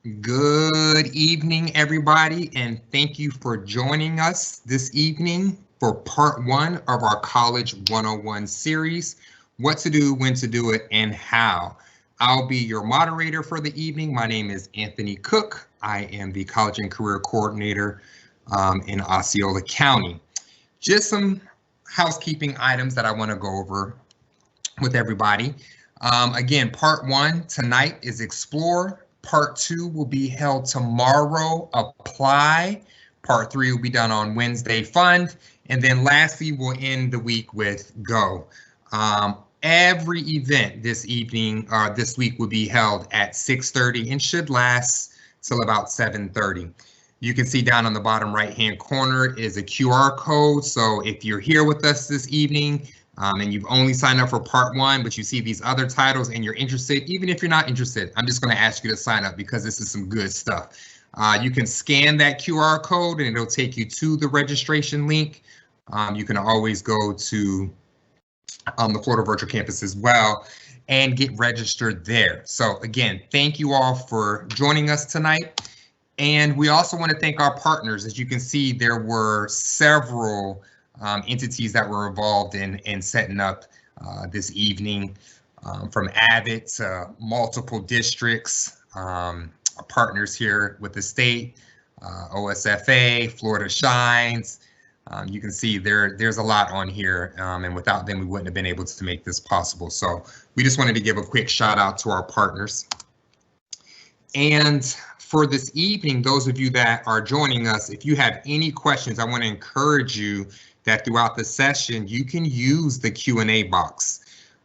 Good evening, everybody, and thank you for joining us this evening for part one of our College 101 series, What to Do, When to Do It, and How. I'll be your moderator for the evening. My name is Anthony Cook. I am the College and Career Coordinator in Osceola County. Just some housekeeping items that I want to go over with everybody. Again, part one tonight is Explore. Part two will be held tomorrow, Apply. Part three will be done on Wednesday, Fund. And then lastly, we'll end the week with Go. Every event this week will be held at 6:30 and should last till about 7:30. You can see down on the bottom right-hand corner is a QR code. So if you're here with us this evening, and you've only signed up for part one, but you see these other titles and you're interested, even if you're not interested, I'm just going to ask you to sign up because this is some good stuff. You can scan that QR code and it'll take you to the registration link. You can always go to the Florida Virtual Campus as well and get registered there. So again, thank you all for joining us tonight. And we also want to thank our partners. As you can see, there were several entities that were involved in setting up this evening, from Abbott to multiple districts, partners here with the state, OSFA, Florida Shines. You can see there's a lot on here, and without them, we wouldn't have been able to make this possible. So we just wanted to give a quick shout out to our partners. And for this evening, those of you that are joining us, if you have any questions, I want to encourage you that throughout the session, you can use the Q&A box.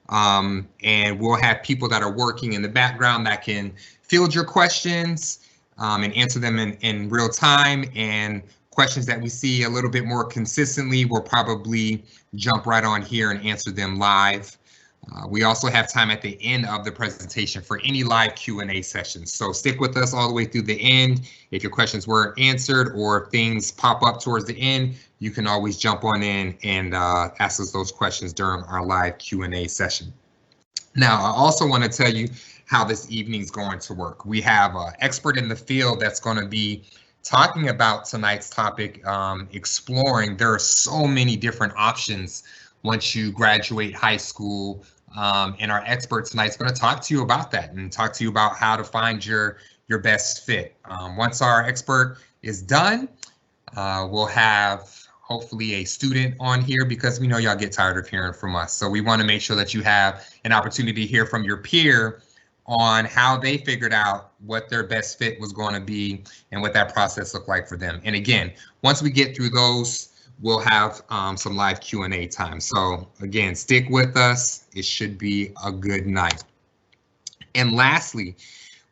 And we'll have people that are working in the background that can field your questions and answer them in real time. And questions that we see a little bit more consistently, we'll probably jump right on here and answer them live. We also have time at the end of the presentation for any live Q&A sessions. So stick with us all the way through the end. If your questions weren't answered or if things pop up towards the end, you can always jump on in and ask us those questions during our live Q&A session. Now, I also want to tell you how this evening's going to work. We have an expert in the field that's going to be talking about tonight's topic, exploring. There are so many different options once you graduate high school. And our expert tonight is going to talk to you about that and talk to you about how to find your best fit. Once our expert is done, we'll have hopefully a student on here because we know y'all get tired of hearing from us. So we want to make sure that you have an opportunity to hear from your peer on how they figured out what their best fit was going to be and what that process looked like for them. And again, once we get through those, we'll have some live Q&A time. So again, stick with us. It should be a good night. And lastly,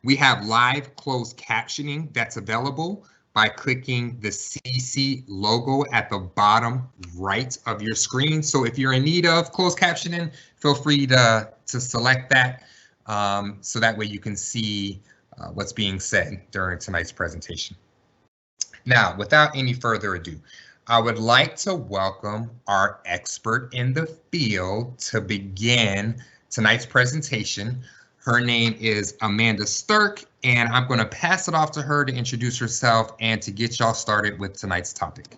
we have live closed captioning that's available by clicking the CC logo at the bottom right of your screen. So if you're in need of closed captioning, feel free to select that so that way you can see what's being said during tonight's presentation. Now, without any further ado, I would like to welcome our expert in the field to begin tonight's presentation. Her name is Amanda Stirk, and I'm going to pass it off to her to introduce herself and to get y'all started with tonight's topic.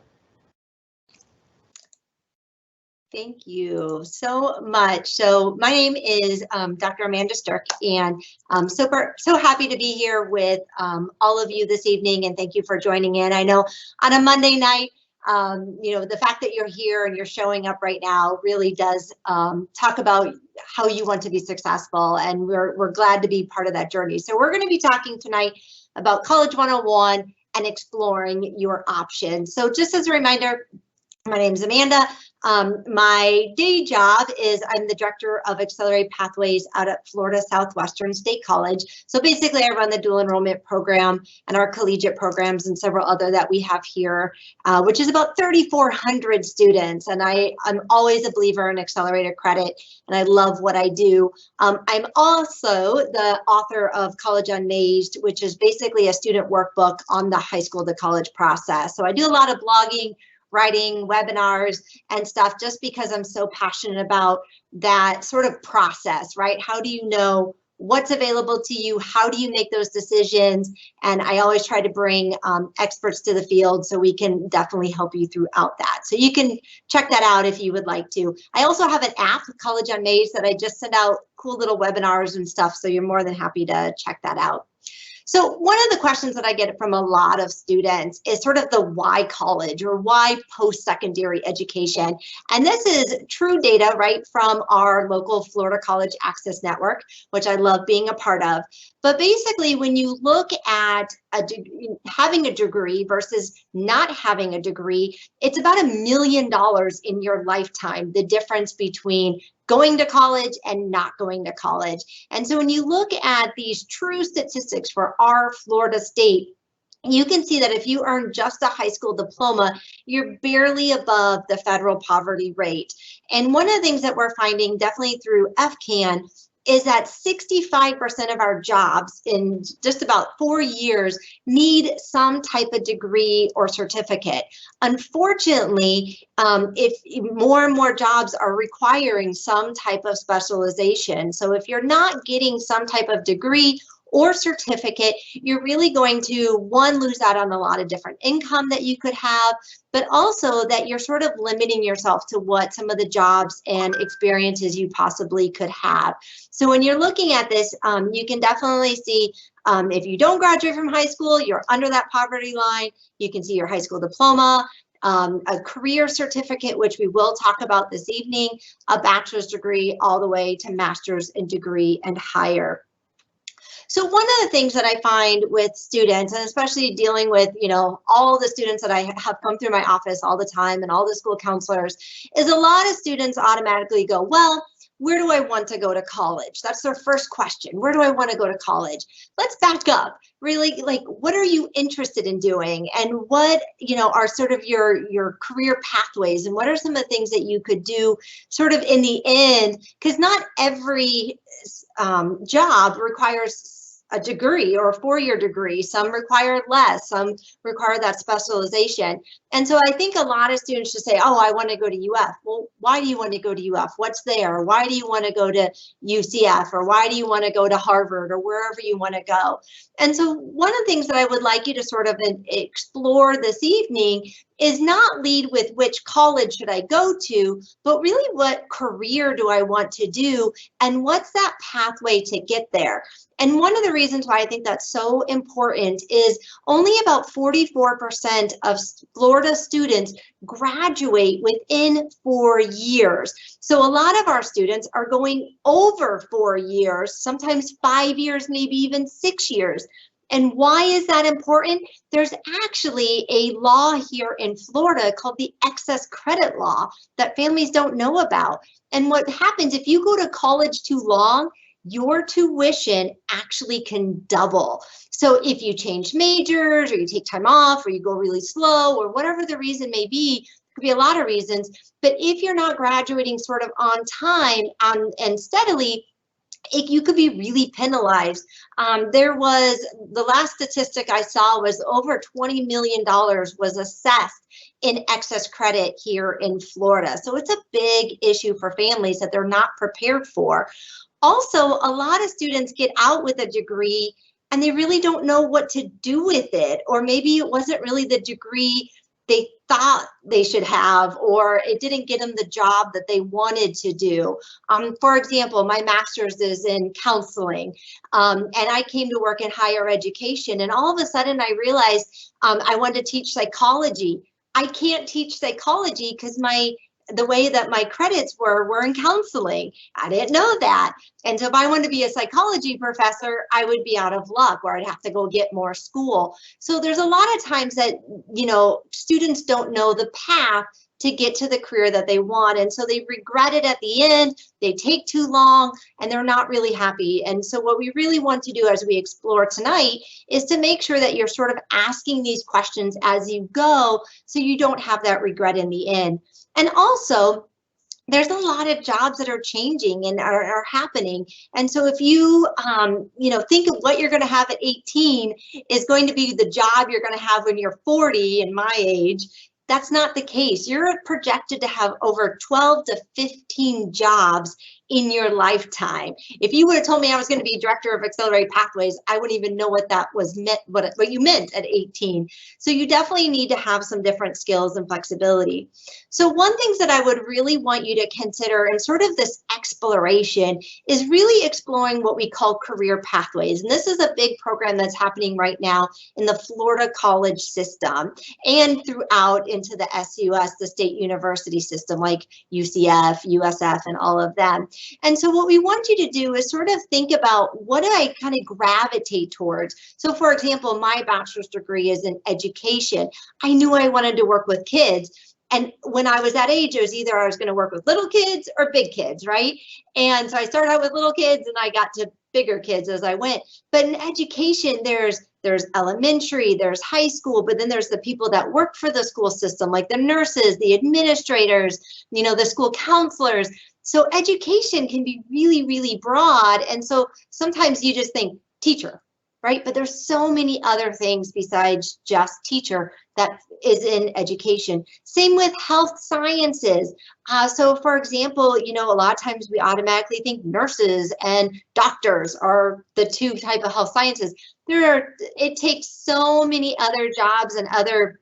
Thank you so much. So my name is Dr. Amanda Stirk, and I'm so happy to be here with all of you this evening, and thank you for joining in. I know on a Monday night, the fact that you're here and you're showing up right now really does talk about how you want to be successful, and we're glad to be part of that journey. So we're going to be talking tonight about College 101 and exploring your options. So just as a reminder, my name is Amanda. My day job is I'm the director of Accelerated Pathways out at Florida Southwestern State College. So basically I run the dual enrollment program and our collegiate programs and several other that we have here, which is about 3,400 students. And I'm always a believer in accelerated credit, and I love what I do. I'm also the author of College Unmazed, which is basically a student workbook on the high school to college process. So I do a lot of blogging, writing, webinars, and stuff just because I'm so passionate about that sort of process, right? How do you know what's available to you, how do you make those decisions, and I always try to bring experts to the field so we can definitely help you throughout that. So you can check that out if you would like to. I also have an app, College on Maze, that I just send out cool little webinars and stuff, so you're more than happy to check that out. So one of the questions that I get from a lot of students is sort of the why college or why post-secondary education. And this is true data right from our local Florida College Access Network, which I love being a part of. But basically, when you look at having a degree versus not having a degree, it's about $1 million in your lifetime, the difference between going to college and not going to college. And so when you look at these true statistics for our Florida state, you can see that if you earn just a high school diploma, you're barely above the federal poverty rate. And one of the things that we're finding definitely through FCAN is that 65% of our jobs in just about 4 years need some type of degree or certificate. Unfortunately, if more and more jobs are requiring some type of specialization, so if you're not getting some type of degree or certificate, you're really going to, one, lose out on a lot of different income that you could have, but also that you're sort of limiting yourself to what some of the jobs and experiences you possibly could have. So when you're looking at this, you can definitely see if you don't graduate from high school, you're under that poverty line. You can see your high school diploma, a career certificate, which we will talk about this evening, a bachelor's degree, all the way to master's and degree and higher. So one of the things that I find with students, and especially dealing with, all the students that I have come through my office all the time and all the school counselors, is a lot of students automatically go, well, where do I want to go to college? That's their first question. Where do I want to go to college? Let's back up. Really, like, what are you interested in doing? And what, are sort of your career pathways? And what are some of the things that you could do sort of in the end? Because not every job requires a degree or a 4-year degree. Some require less, some require that specialization. And so I think a lot of students just say, oh, I want to go to UF. Well, why do you want to go to UF? What's there? Why do you want to go to UCF? Or why do you want to go to Harvard or wherever you want to go? And so one of the things that I would like you to sort of explore this evening is not lead with which college should I go to, but really what career do I want to do and what's that pathway to get there? And one of the reasons why I think that's so important is only about 44% of Florida students graduate within 4 years. So a lot of our students are going over 4 years, sometimes 5 years, maybe even 6 years. And why is that important? There's actually a law here in Florida called the excess credit law that families don't know about. And what happens if you go to college too long, your tuition actually can double. So if you change majors or you take time off or you go really slow or whatever the reason may be, could be a lot of reasons, but if you're not graduating sort of on time and steadily, you could be really penalized. There was, the last statistic I saw was over $20 million was assessed in excess credit here in Florida. So it's a big issue for families that they're not prepared for. Also, a lot of students get out with a degree and they really don't know what to do with it, or maybe it wasn't really the degree they thought they should have, or it didn't get them the job that they wanted to do. For example, my master's is in counseling, and I came to work in higher education, and all of a sudden I realized I wanted to teach psychology. I can't teach psychology because the way that my credits were in counseling. I didn't know that. And so if I wanted to be a psychology professor, I would be out of luck, or I'd have to go get more school. So there's a lot of times that, students don't know the path to get to the career that they want. And so they regret it at the end, they take too long, and they're not really happy. And so what we really want to do as we explore tonight is to make sure that you're sort of asking these questions as you go, so you don't have that regret in the end. And also, there's a lot of jobs that are changing and are happening. And so if you, think of what you're going to have at 18 is going to be the job you're going to have when you're 40 in my age, that's not the case. You're projected to have over 12 to 15 jobs in your lifetime. If you would have told me I was going to be director of accelerated pathways, I wouldn't even know what that was meant, what you meant at 18. So you definitely need to have some different skills and flexibility. So one thing that I would really want you to consider in sort of this exploration is really exploring what we call career pathways. And this is a big program that's happening right now in the Florida college system and throughout into the SUS, the state university system, like UCF, USF, and all of them. And so what we want you to do is sort of think about, what do I kind of gravitate towards? So for example, my bachelor's degree is in education. I knew I wanted to work with kids. And when I was that age, it was either I was going to work with little kids or big kids, right? And so I started out with little kids and I got to bigger kids as I went. But in education, there's elementary, there's high school, but then there's the people that work for the school system, like the nurses, the administrators, you know, the school counselors. So education can be really, really broad. And so sometimes you just think teacher, right? But there's so many other things besides just teacher that is in education. Same with health sciences. So for example, you know, a lot of times we automatically think nurses and doctors are the two type of health sciences. It takes so many other jobs and other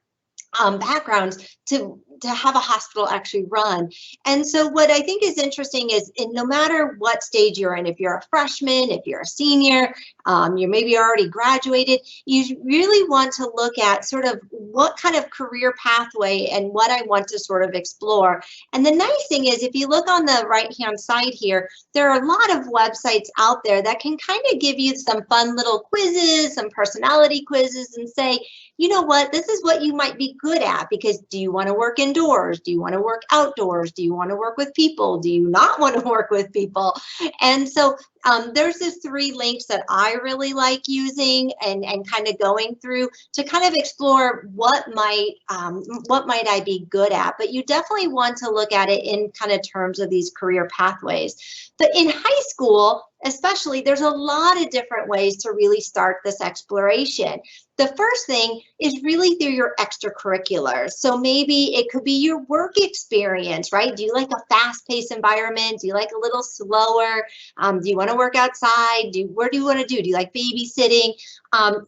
backgrounds to have a hospital actually run. And so what I think is interesting is, no matter what stage you're in, if you're a freshman, if you're a senior, you're maybe already graduated, you really want to look at sort of what kind of career pathway and what I want to sort of explore. And the nice thing is, if you look on the right-hand side here, there are a lot of websites out there that can kind of give you some fun little quizzes, some personality quizzes, and say, you know what, this is what you might be good at, because do you want to work indoors? Do you want to work outdoors? Do you want to work with people? Do you not want to work with people? And so there's this 3 links that I really like using and kind of going through to kind of explore what might I be good at. But you definitely want to look at it in kind of terms of these career pathways. But in high school, especially, there's a lot of different ways to really start this exploration. The first thing is really through your extracurriculars. So maybe it could be your work experience, right? Do you like a fast-paced environment? Do you like a little slower? Do you want to work outside? What do you want to do? Do you like babysitting?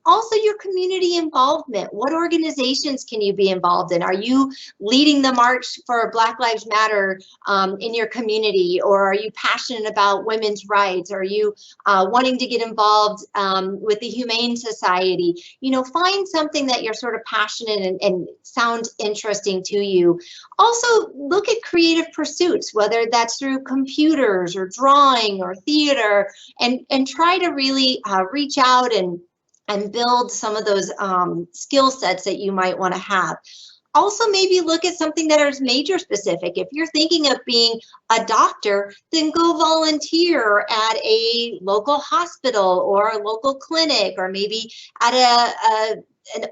Also, your community involvement. What organizations can you be involved in? Are you leading the march for Black Lives Matter in your community? Or are you passionate about women's rights? Are you wanting to get involved with the Humane Society? You know, find something that you're sort of passionate and sounds interesting to you. Also, look at creative pursuits, whether that's through computers or drawing or theater, and try to really reach out and build some of those skill sets that you might want to have. Also, maybe look at something that is major specific. If you're thinking of being a doctor, then go volunteer at a local hospital or a local clinic, or maybe at an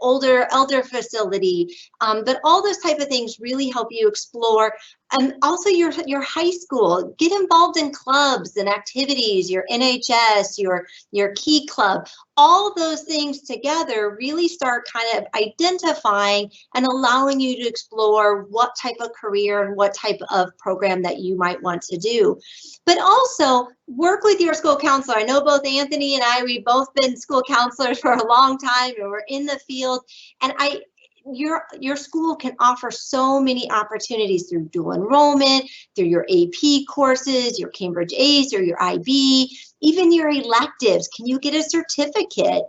elder facility. But all those type of things really help you explore. And also your high school, get involved in clubs and activities, your NHS, your Key Club. All those things together really start kind of identifying and allowing you to explore what type of career and what type of program that you might want to do. But also work with your school counselor. I know both Anthony and we've both been school counselors for a long time, and we're in the field. And your school can offer so many opportunities through dual enrollment, through your AP courses, your Cambridge ACE or your IB, even your electives. Can you get a certificate?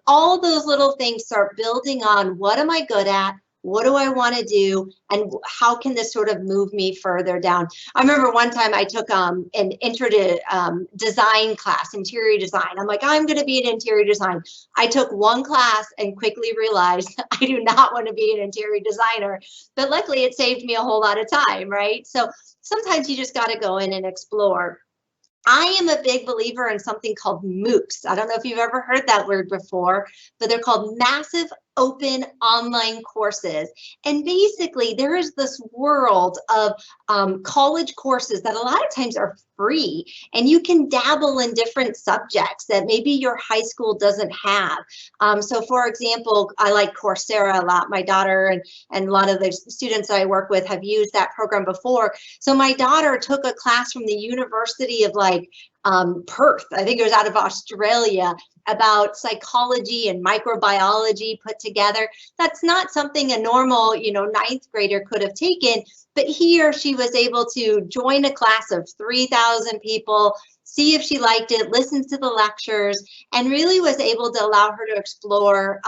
All those little things start building on, what am I good at? What do I want to do? And how can this sort of move me further down? I remember one time I took an intro to design class, interior design. I'm like, I'm going to be an interior design. I took one class and quickly realized I do not want to be an interior designer. But luckily it saved me a whole lot of time, right? So sometimes you just got to go in and explore. I am a big believer in something called MOOCs. I don't know if you've ever heard that word before, but they're called massive open online courses. And basically there is this world of college courses that a lot of times are free, and you can dabble in different subjects that maybe your high school doesn't have. So for example, I like Coursera a lot. My daughter and a lot of the students that I work with have used that program before. So my daughter took a class from the University of Perth, I think it was out of Australia, about psychology and microbiology put together. That's not something a normal, ninth grader could have taken, but here she was able to join a class of 3,000 people, see if she liked it, listen to the lectures, and really was able to allow her to explore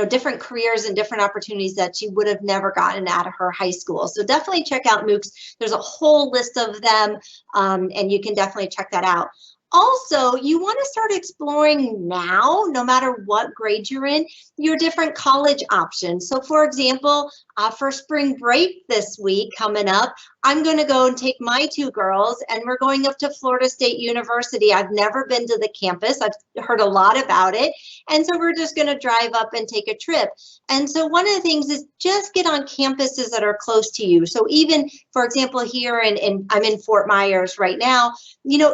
different careers and different opportunities that she would have never gotten out of her high school. So definitely check out MOOCs. There's a whole list of them, and you can definitely check that out. Also, you want to start exploring now, no matter what grade you're in, your different college options. So for example, for spring break this week coming up, I'm going to go and take my two girls, and we're going up to Florida State University. I've never been to the campus. I've heard a lot about it. And so we're just going to drive up and take a trip. And so one of the things is just get on campuses that are close to you. So even, for example, here I'm in Fort Myers right now,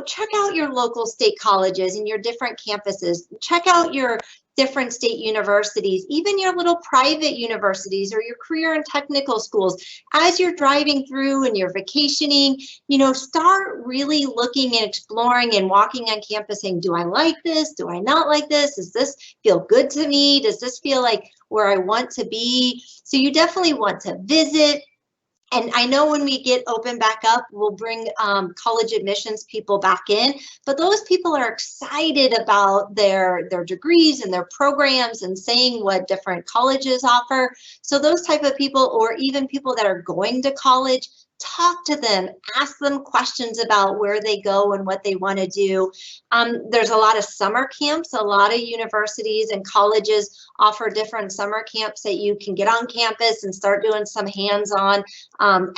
check out your local state colleges and your different campuses. Check out your different state universities, even your little private universities or your career and technical schools. As you're driving through and you're vacationing, start really looking and exploring and walking on campus saying, do I like this? Do I not like this? Does this feel good to me? Does this feel like where I want to be? So you definitely want to visit. And I know when we get open back up, we'll bring college admissions people back in, but those people are excited about their degrees and their programs and saying what different colleges offer. So those type of people, or even people that are going to college, talk to them, ask them questions about where they go and what they want to do. There's a lot of summer camps. A lot of universities and colleges offer different summer camps that you can get on campus and start doing some hands-on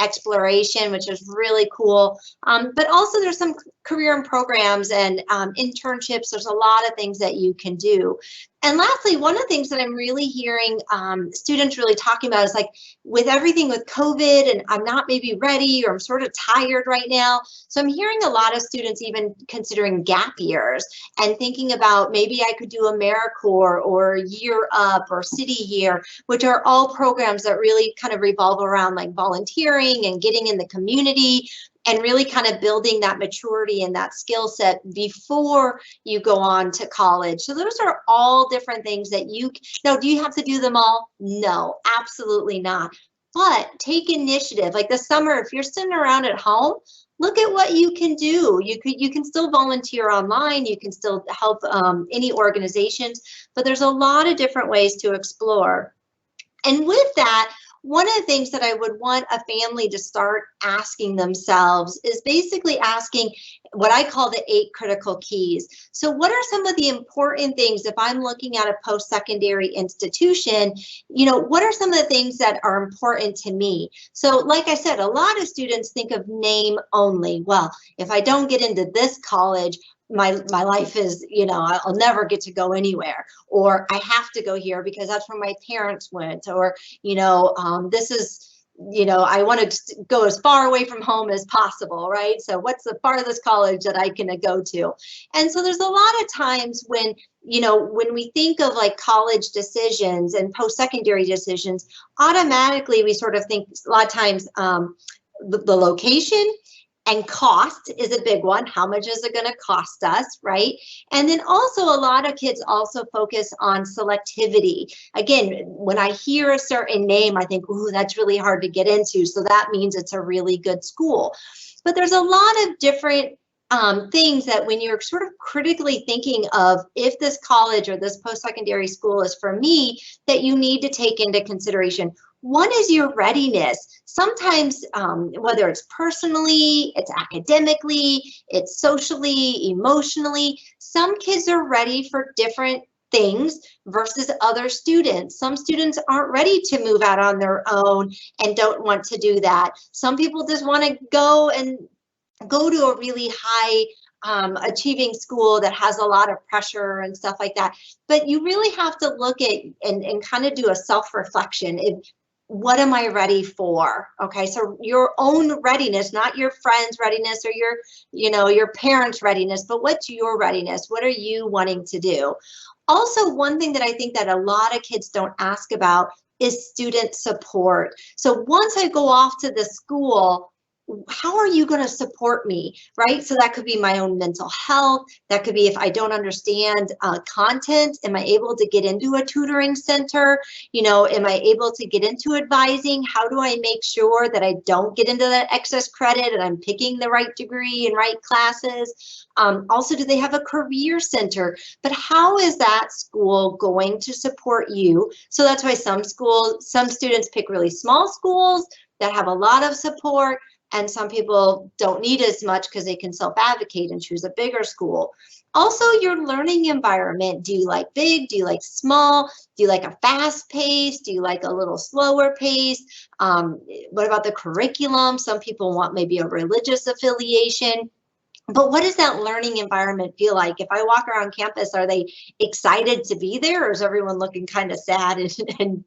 exploration, which is really cool. But also there's some career and programs and internships. There's a lot of things that you can do. And lastly, one of the things that I'm really hearing students really talking about is like, with everything with COVID, and I'm not maybe ready, or I'm sort of tired right now. So I'm hearing a lot of students even considering gap years and thinking about maybe I could do AmeriCorps or Year Up or City Year, which are all programs that really kind of revolve around like volunteering and getting in the community and really kind of building that maturity and that skill set before you go on to college. So those are all different things that do you have to do them all? No, absolutely not. But take initiative. Like this summer, if you're sitting around at home, look at what you can do. You can still volunteer online. You can still help any organizations, but there's a lot of different ways to explore. And with that, one of the things that I would want a family to start asking themselves is basically asking what I call the 8 critical keys. So what are some of the important things if I'm looking at a post-secondary institution, what are some of the things that are important to me? So like I said, a lot of students think of name only. Well, if I don't get into this college, my life is, I'll never get to go anywhere, or I have to go here because that's where my parents went, or, this is, I want to go as far away from home as possible, right? So what's the farthest college that I can go to? And so there's a lot of times when, when we think of like college decisions and post-secondary decisions, automatically we sort of think a lot of times the location and cost is a big one. How much is it going to cost us, right? And then also a lot of kids also focus on selectivity. Again, when I hear a certain name, I think, ooh, that's really hard to get into. So that means it's a really good school. But there's a lot of different things that when you're sort of critically thinking of if this college or this post-secondary school is for me, that you need to take into consideration. One is your readiness. Sometimes, whether it's personally, it's academically, it's socially, emotionally, some kids are ready for different things versus other students. Some students aren't ready to move out on their own and don't want to do that. Some people just want to go to a really high achieving school that has a lot of pressure and stuff like that. But you really have to look at and kind of do a self-reflection. What am I ready for? Okay, so your own readiness, not your friend's readiness or your parents' readiness, but what's your readiness? What are you wanting to do? Also, one thing that I think that a lot of kids don't ask about is student support. So once I go off to the school, how are you going to support me, right? So that could be my own mental health. That could be if I don't understand content, am I able to get into a tutoring center? Am I able to get into advising? How do I make sure that I don't get into that excess credit and I'm picking the right degree and right classes? Also, do they have a career center? But how is that school going to support you? So that's why some students pick really small schools that have a lot of support, and some people don't need as much because they can self-advocate and choose a bigger school. Also, your learning environment. Do you like big? Do you like small? Do you like a fast pace? Do you like a little slower pace? What about the curriculum? Some people want maybe a religious affiliation. But what does that learning environment feel like? If I walk around campus, are they excited to be there, or is everyone looking kind of sad and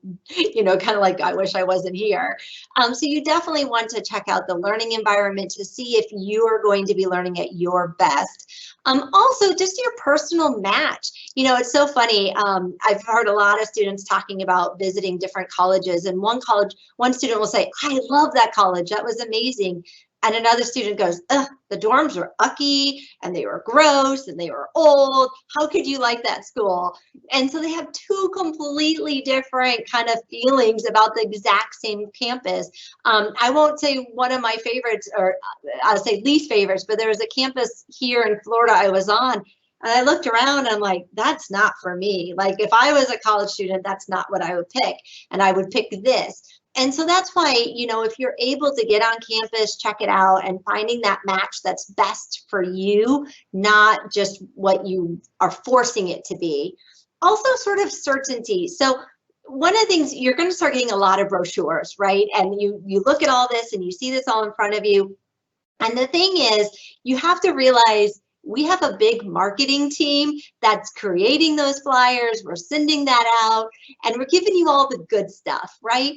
kind of like, I wish I wasn't here? So you definitely want to check out the learning environment to see if you are going to be learning at your best. Also, just your personal match. It's so funny. I've heard a lot of students talking about visiting different colleges, and one student will say, I love that college. That was amazing. And another student goes, ugh, the dorms were ucky and they were gross and they were old. How could you like that school? And so they have two completely different kind of feelings about the exact same campus. I won't say one of my favorites, or I'll say least favorites, but there was a campus here in Florida I was on. And I looked around and I'm like, that's not for me. Like if I was a college student, that's not what I would pick. And I would pick this. And so that's why, if you're able to get on campus, check it out, and finding that match that's best for you, not just what you are forcing it to be. Also, sort of certainty. So one of the things, you're going to start getting a lot of brochures, right? And you look at all this and you see this all in front of you. And the thing is, you have to realize we have a big marketing team that's creating those flyers. We're sending that out and we're giving you all the good stuff, right?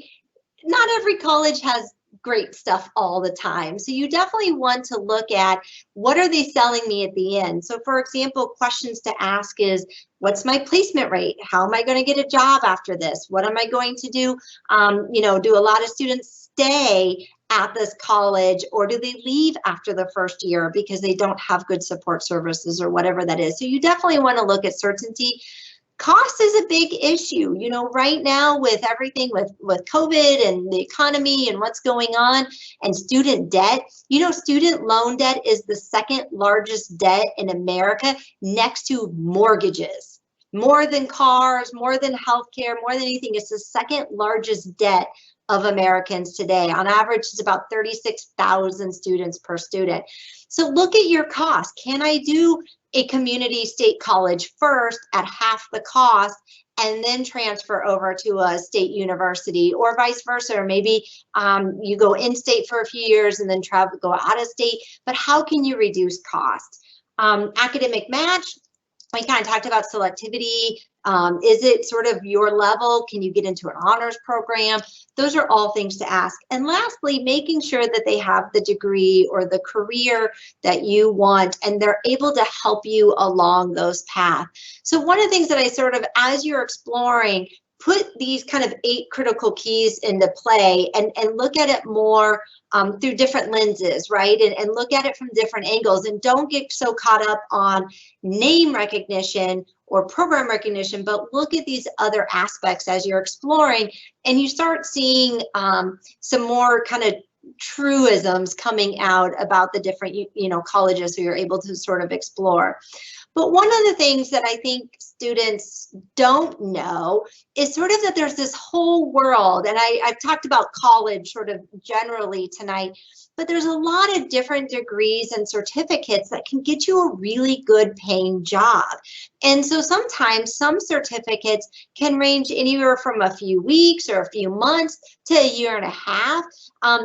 Not every college has great stuff all the time. So you definitely want to look at what are they selling me at the end. So for example, questions to ask is, what's my placement rate? How am I going to get a job after this? What am I going to do? Do a lot of students stay at this college, or do they leave after the first year because they don't have good support services or whatever that is? So you definitely want to look at certainty. Cost is a big issue, right now with everything with COVID and the economy and what's going on, and student debt. Student loan debt is the second largest debt in America, next to mortgages. More than cars, more than healthcare, more than anything. It's the second largest debt of Americans today. On average, it's about 36,000 students per student. So look at your cost. Can I do a community state college first at half the cost and then transfer over to a state university, or vice versa? Or maybe you go in-state for a few years and then go out of state, but how can you reduce cost? Academic match, we kind of talked about selectivity. Is it sort of your level? Can you get into an honors program? Those are all things to ask. And lastly, making sure that they have the degree or the career that you want, and they're able to help you along those paths. So one of the things that I sort of, as you're exploring, put these kind of 8 critical keys into play and look at it more through different lenses, right? And look at it from different angles, and don't get so caught up on name recognition or program recognition, but look at these other aspects as you're exploring, and you start seeing some more kind of truisms coming out about the different colleges so you're able to sort of explore. But one of the things that I think students don't know is sort of that there's this whole world, and I've talked about college sort of generally tonight, but there's a lot of different degrees and certificates that can get you a really good paying job. And so sometimes some certificates can range anywhere from a few weeks or a few months to a year and a half.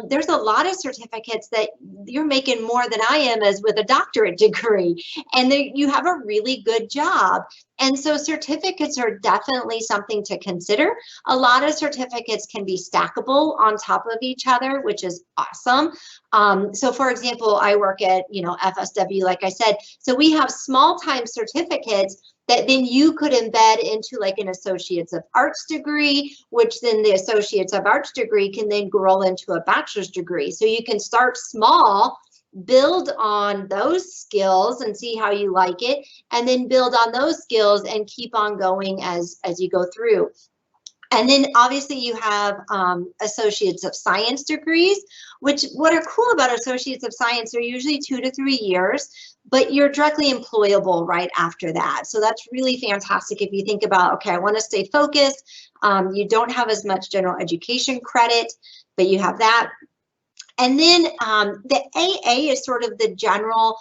there's a lot of certificates that you're making more than I am as with a doctorate degree, and you have a really good job. And so certificates are definitely something to consider. A lot of certificates can be stackable on top of each other, which is awesome. So for example, I work at, FSW, like I said, so we have small time certificates that then you could embed into like an Associates of Arts degree, which then the Associates of Arts degree can then grow into a bachelor's degree. So you can start small, build on those skills and see how you like it, and then build on those skills and keep on going as you go through. And then obviously you have Associates of Science degrees, which what are cool about Associates of Science, they're usually 2 to 3 years, but you're directly employable right after that. So that's really fantastic if you think about, okay, I want to stay focused. You don't have as much general education credit, but you have that. And then the AA is sort of the general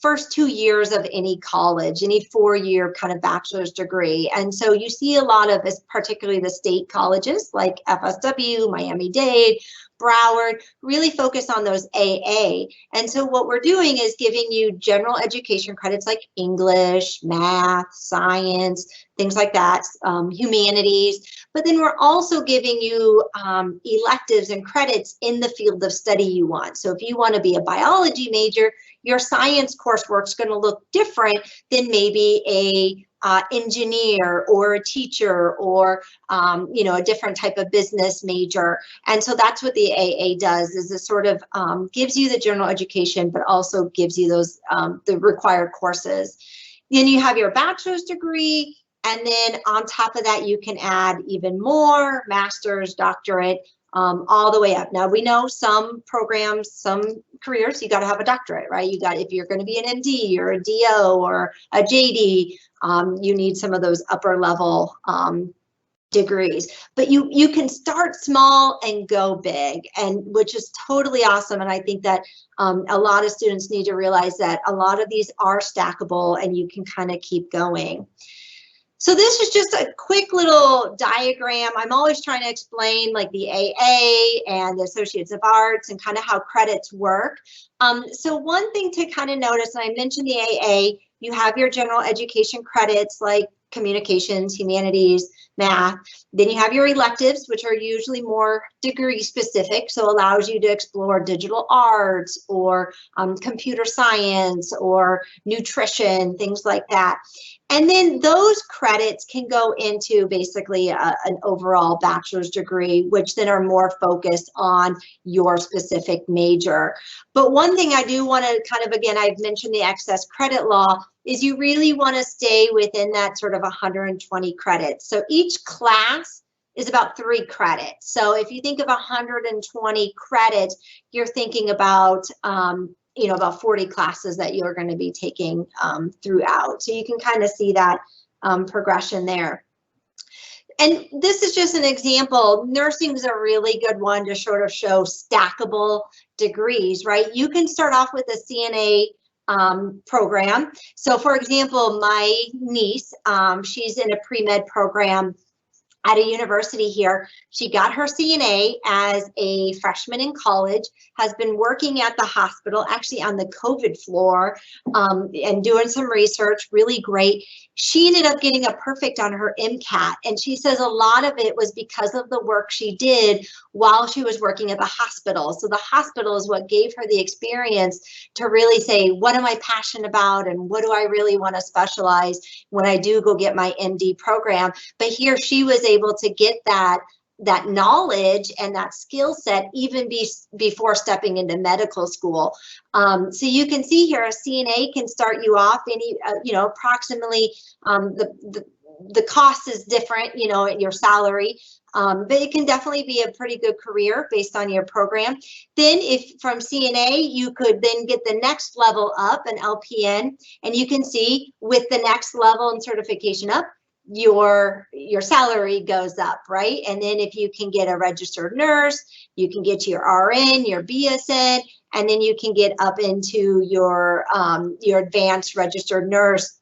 first 2 years of any college, any 4-year kind of bachelor's degree. And so you see a lot of, particularly the state colleges like FSW, Miami-Dade, Broward, really focus on those AA. And so what we're doing is giving you general education credits like English, math, science, things like that, humanities. But then we're also giving you electives and credits in the field of study you want. So if you want to be a biology major, your science coursework is going to look different than maybe a engineer or a teacher or a different type of business major. And so that's what the AA does, is it sort of gives you the general education, but also gives you those the required courses. Then you have your bachelor's degree, and then on top of that you can add even more, master's, doctorate, all the way up. Now we know some programs, some careers, you got to have a doctorate, right? If you're going to be an MD or a DO or a JD, you need some of those upper level degrees. But you can start small and go big, and which is totally awesome. And I think that a lot of students need to realize that a lot of these are stackable and you can kind of keep going. So this is just a quick little diagram. I'm always trying to explain like the AA and the Associates of Arts and kind of how credits work. So one thing to kind of notice, and I mentioned the AA, you have your general education credits like communications, humanities, math. Then you have your electives, which are usually more degree specific, so allows you to explore digital arts or computer science or nutrition, things like that. And then those credits can go into basically an overall bachelor's degree, which then are more focused on your specific major. But one thing I do want to kind of, again, I've mentioned the excess credit law, is you really want to stay within that sort of 120 credits. So each class is about 3 credits. So if you think of 120 credits, you're thinking about about 40 classes that you're going to be taking throughout. So you can kind of see that progression there. And this is just an example. Nursing is a really good one to sort of show stackable degrees, right? You can start off with a CNA program. So for example, my niece, she's in a pre-med program at a university here. She got her CNA as a freshman in college, has been working at the hospital, actually on the COVID floor, and doing some research, really great. She ended up getting a perfect on her MCAT, and she says a lot of it was because of the work she did while she was working at the hospital. So the hospital is what gave her the experience to really say, what am I passionate about and what do I really want to specialize when I do go get my MD program? But here she was able to get that knowledge and that skill set even before stepping into medical school. So you can see here a CNA can start you off any, approximately the cost is different, your salary, but it can definitely be a pretty good career based on your program. Then if from CNA, you could then get the next level up, an LPN, and you can see with the next level and certification up, your salary goes up, right? And then if you can get a registered nurse, you can get your RN, your BSN, and then you can get up into your advanced registered nurse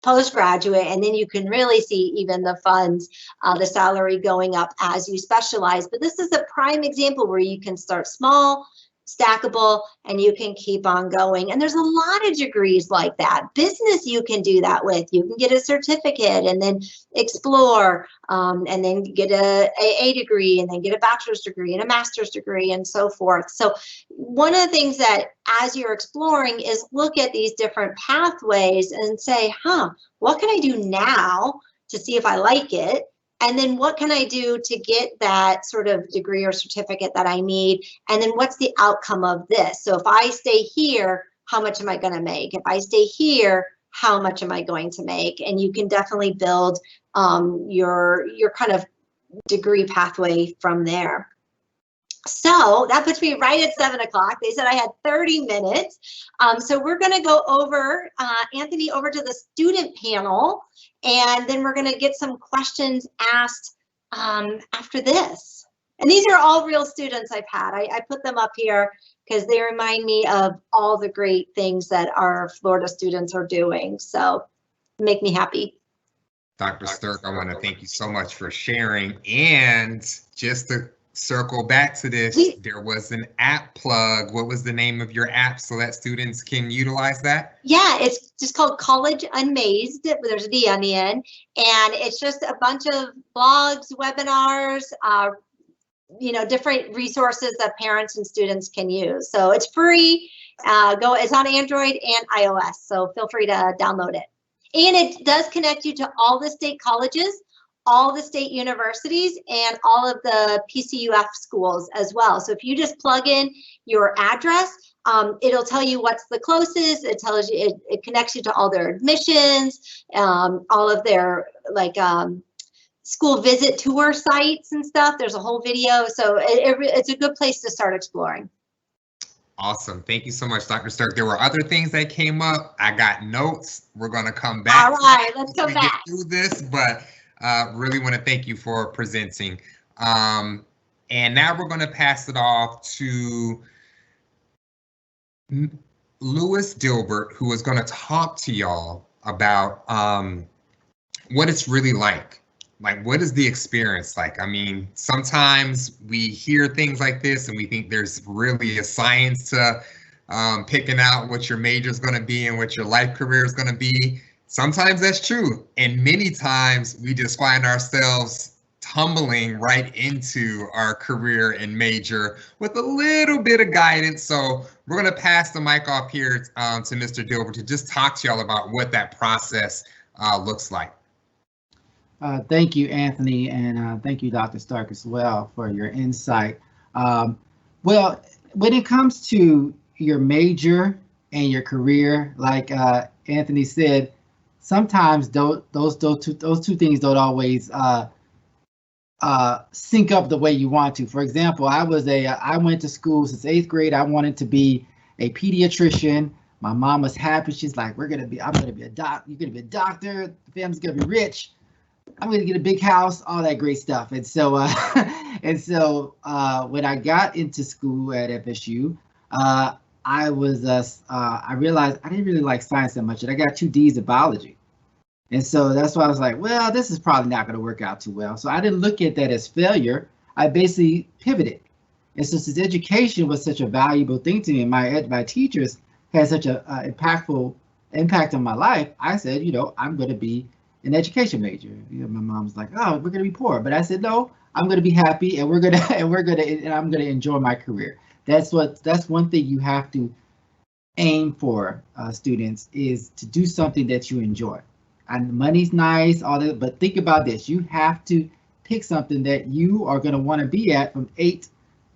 postgraduate, and then you can really see even the funds, the salary going up as you specialize. But this is a prime example where you can start small, stackable, and you can keep on going. And there's a lot of degrees like that. Business, you can do that with. You can get a certificate and then explore, and then get a degree, and then get a bachelor's degree and a master's degree, and so forth. So one of the things that as you're exploring is look at these different pathways and say, what can I do now to see if I like it? And then what can I do to get that sort of degree or certificate that I need? And then what's the outcome of this? So if I stay here, how much am I going to make? If I stay here, how much am I going to make? And you can definitely build your kind of degree pathway from there. So that puts me right at 7 o'clock. They said I had 30 minutes. So we're going to go over, Anthony, over to the student panel, and then we're going to get some questions asked after this. And these are all real students I've had. I put them up here because they remind me of all the great things that our Florida students are doing. So make me happy. Dr. Stirk, I want to thank you so much for sharing. And just to circle back to this, there was an app plug. What was the name of your app so that students can utilize that? Yeah, it's just called College Unmazed. There's a D on the end, and it's just a bunch of blogs, webinars, different resources that parents and students can use. So it's free. It's on Android and iOS, so feel free to download it. And it does connect you to all the state colleges, all the state universities, and all of the PCUF schools as well. So if you just plug in your address, it'll tell you what's the closest. It tells you, it connects you to all their admissions, all of their school visit tour sites and stuff. There's a whole video. So it's a good place to start exploring. Awesome. Thank you so much, Dr. Stirk. There were other things that came up. I got notes. We're going to come back. All right, let's come back. Get through this, but really want to thank you for presenting. And now we're going to pass it off to Louis Dilbert, who is going to talk to y'all about what it's really like. Like, what is the experience like? I mean, sometimes we hear things like this and we think there's really a science to picking out what your major is going to be and what your life career is going to be. Sometimes that's true. And many times we just find ourselves tumbling right into our career and major with a little bit of guidance. So we're going to pass the mic off here to Mr. Dilbert to just talk to y'all about what that process looks like. Thank you, Anthony, and thank you, Dr. Stark, as well, for your insight. Well, when it comes to your major and your career, like Anthony said, sometimes those two things don't always sync up the way you want to. For example, I went to school since 8th grade. I wanted to be a pediatrician. My mom was happy. She's like, I'm gonna be a doc. You're gonna be a doctor. The family's gonna be rich. I'm going to get a big house, all that great stuff. And so, when I got into school at FSU, I realized I didn't really like science that much, and I got 2 Ds in biology. And so that's why I was like, well, this is probably not going to work out too well. So I didn't look at that as failure. I basically pivoted. And so since education was such a valuable thing to me, and my teachers had such an impactful impact on my life, I said, I'm going to be an education major. My mom's like, oh, we're gonna be poor, but I said no. I'm gonna be happy, and I'm gonna enjoy my career. That's one thing you have to aim for, students, is to do something that you enjoy. And money's nice, all that, but think about this: you have to pick something that you are gonna want to be at from 8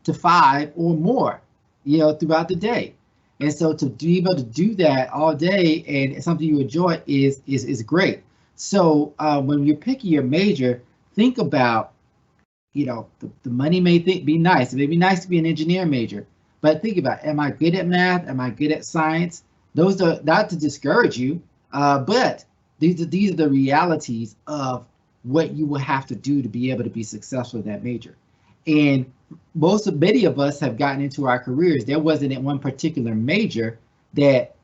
to 5 or more, throughout the day. And so to be able to do that all day and something you enjoy is great. So when you're picking your major, think about, the money may be nice. It may be nice to be an engineer major, but think about, am I good at math? Am I good at science? Those are not to discourage you, but these are the realities of what you will have to do to be able to be successful in that major. And many of us have gotten into our careers. There wasn't one particular major that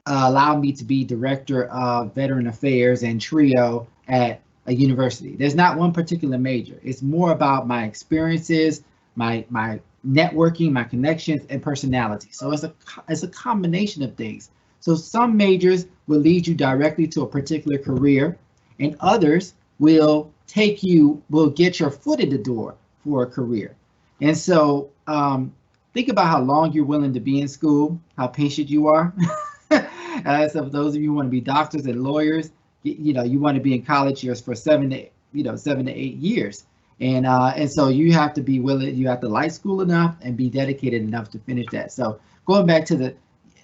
allowed me to be director of veteran affairs and trio at a university. There's not one particular major. It's more about my experiences, my networking, my connections, and personality. So it's a combination of things. So some majors will lead you directly to a particular career, and others will get your foot in the door for a career. And so think about how long you're willing to be in school, how patient you are. So for those of you who want to be doctors and lawyers, you want to be in college years for 7 to 8 years. And so you have to be willing, you have to like school enough and be dedicated enough to finish that. So going back to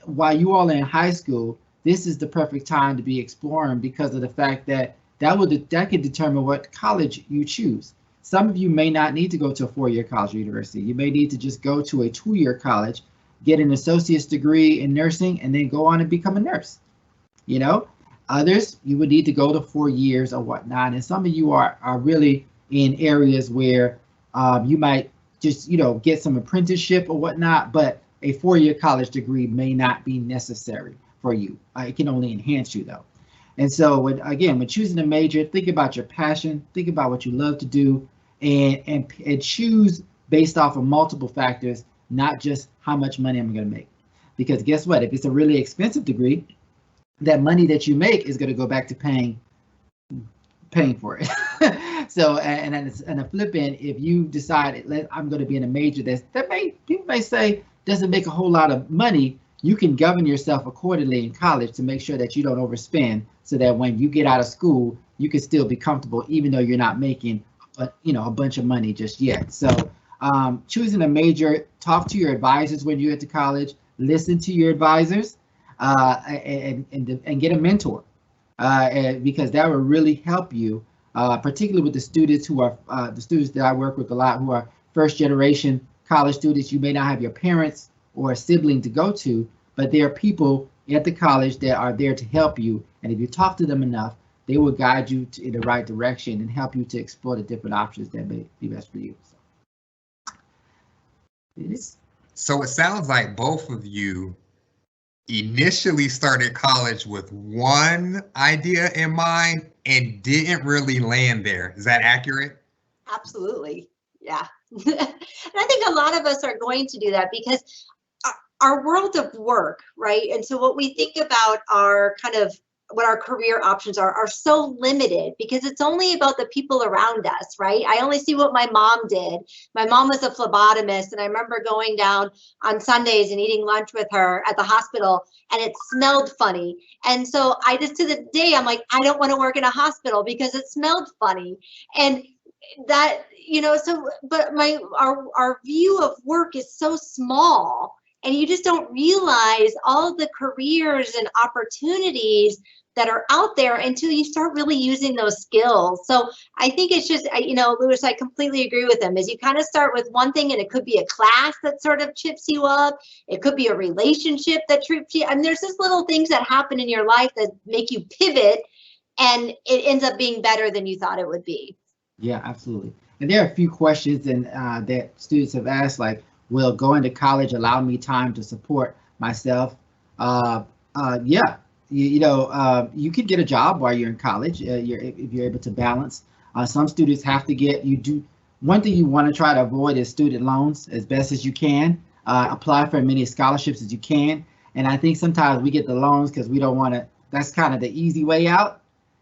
while you all are in high school, this is the perfect time to be exploring, because of the fact that that could determine what college you choose. Some of you may not need to go to a 4-year college or university. You may need to just go to a 2-year college, get an associate's degree in nursing, and then go on and become a nurse. Others, you would need to go to 4 years or whatnot. And some of you are really in areas where you might just, get some apprenticeship or whatnot, but a 4-year college degree may not be necessary for you. It can only enhance you though. And so when choosing a major, think about your passion, think about what you love to do, and choose based off of multiple factors, not just how much money I'm going to make. Because guess what? If it's a really expensive degree, that money that you make is going to go back to paying for it. So, and a flip end, if you decide I'm going to be in a major people may say doesn't make a whole lot of money, you can govern yourself accordingly in college to make sure that you don't overspend, so that when you get out of school, you can still be comfortable, even though you're not making a bunch of money just yet. So choosing a major, talk to your advisors when you get to college, listen to your advisors, and get a mentor, because that will really help you, particularly with the students who are the students that I work with a lot, who are first generation college students. You may not have your parents or a sibling to go to, but there are people at the college that are there to help you. And if you talk to them enough, they will guide you in the right direction and help you to explore the different options that may be best for you. So it sounds like both of you initially started college with one idea in mind and didn't really land there. Is that accurate? Absolutely. Yeah. And I think a lot of us are going to do that because our world of work, right? And so what we think about our what our career options are so limited, because it's only about the people around us, right? I only see what my mom did. My mom was a phlebotomist, and I remember going down on Sundays and eating lunch with her at the hospital, and it smelled funny. And so I just, to the day, I'm like, I don't want to work in a hospital because it smelled funny. And that, but our view of work is so small, and you just don't realize all the careers and opportunities that are out there until you start really using those skills. So I think it's just, Louis, I completely agree with him, is you kind of start with one thing, and it could be a class that sort of chips you up. It could be a relationship that trips you. And there's just little things that happen in your life that make you pivot, and it ends up being better than you thought it would be. Yeah, absolutely. And there are a few questions that students have asked, like, will going to college allow me time to support myself? Yeah, you can get a job while you're in college, if you're able to balance. Some students have to one thing you want to try to avoid is student loans as best as you can. Apply for as many scholarships as you can. And I think sometimes we get the loans because we don't want to, that's kind of the easy way out.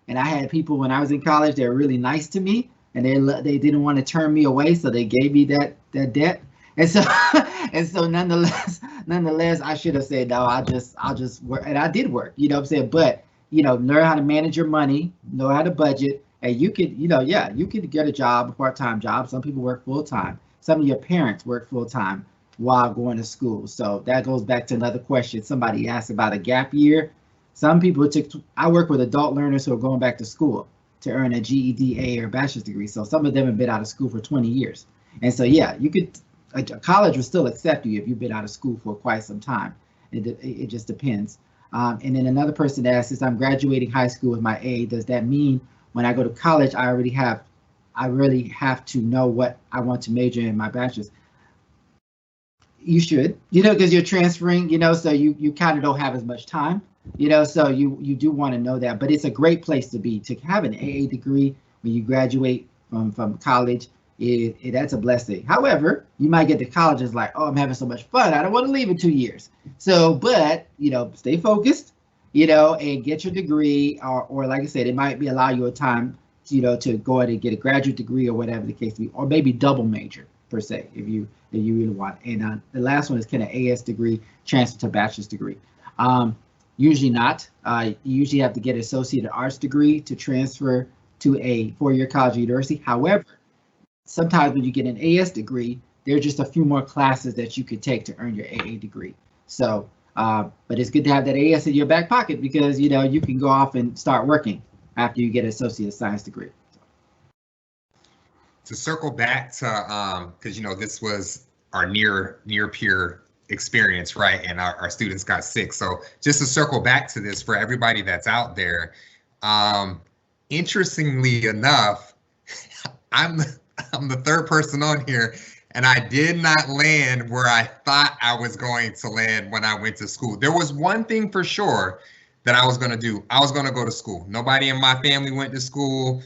And I had people when I was in college, they were really nice to me, and they didn't want to turn me away, so they gave me that debt. And so nonetheless, I should have said, no, I'll just work. And I did work, you know what I'm saying? But, learn how to manage your money, know how to budget, and you could, you could get a job, a part-time job. Some people work full-time. Some of your parents work full-time while going to school. So that goes back to another question. Somebody asked about a gap year. Some people I work with adult learners who are going back to school to earn a GED, A, or bachelor's degree. So some of them have been out of school for 20 years. And so, yeah, you could, college will still accept you if you've been out of school for quite some time. It just depends. And then another person asked, since I'm graduating high school with my A, does that mean when I go to college, I really have to know what I want to major in my bachelor's? You should, because you're transferring, so you kind of don't have as much time. You know, so you do want to know that, but it's a great place to be. To have an AA degree when you graduate from college, that's a blessing. However, you might get to college is like, oh, I'm having so much fun, I don't want to leave in 2 years. So, but you know, stay focused, you know, and get your degree, or like I said, it might be allow you a time, you know, to go ahead and get a graduate degree or whatever the case may be, or maybe double major per se if you really want. And the last one is, can an AS degree transfer to a bachelor's degree? Usually not. You usually have to get an associate arts degree to transfer to a four-year college or university. However, sometimes when you get an AS degree, there are just a few more classes that you could take to earn your AA degree. So, but it's good to have that AS in your back pocket because, you know, you can go off and start working after you get an associate science degree. To circle back to, because, you know, this was our near peer experience, right? And our students got sick. So just to circle back to this for everybody that's out there, interestingly enough, I'm the third person on here, and I did not land where I thought I was going to land when I went to school. There was one thing for sure that I was going to do. I was going to go to school. Nobody in my family went to school.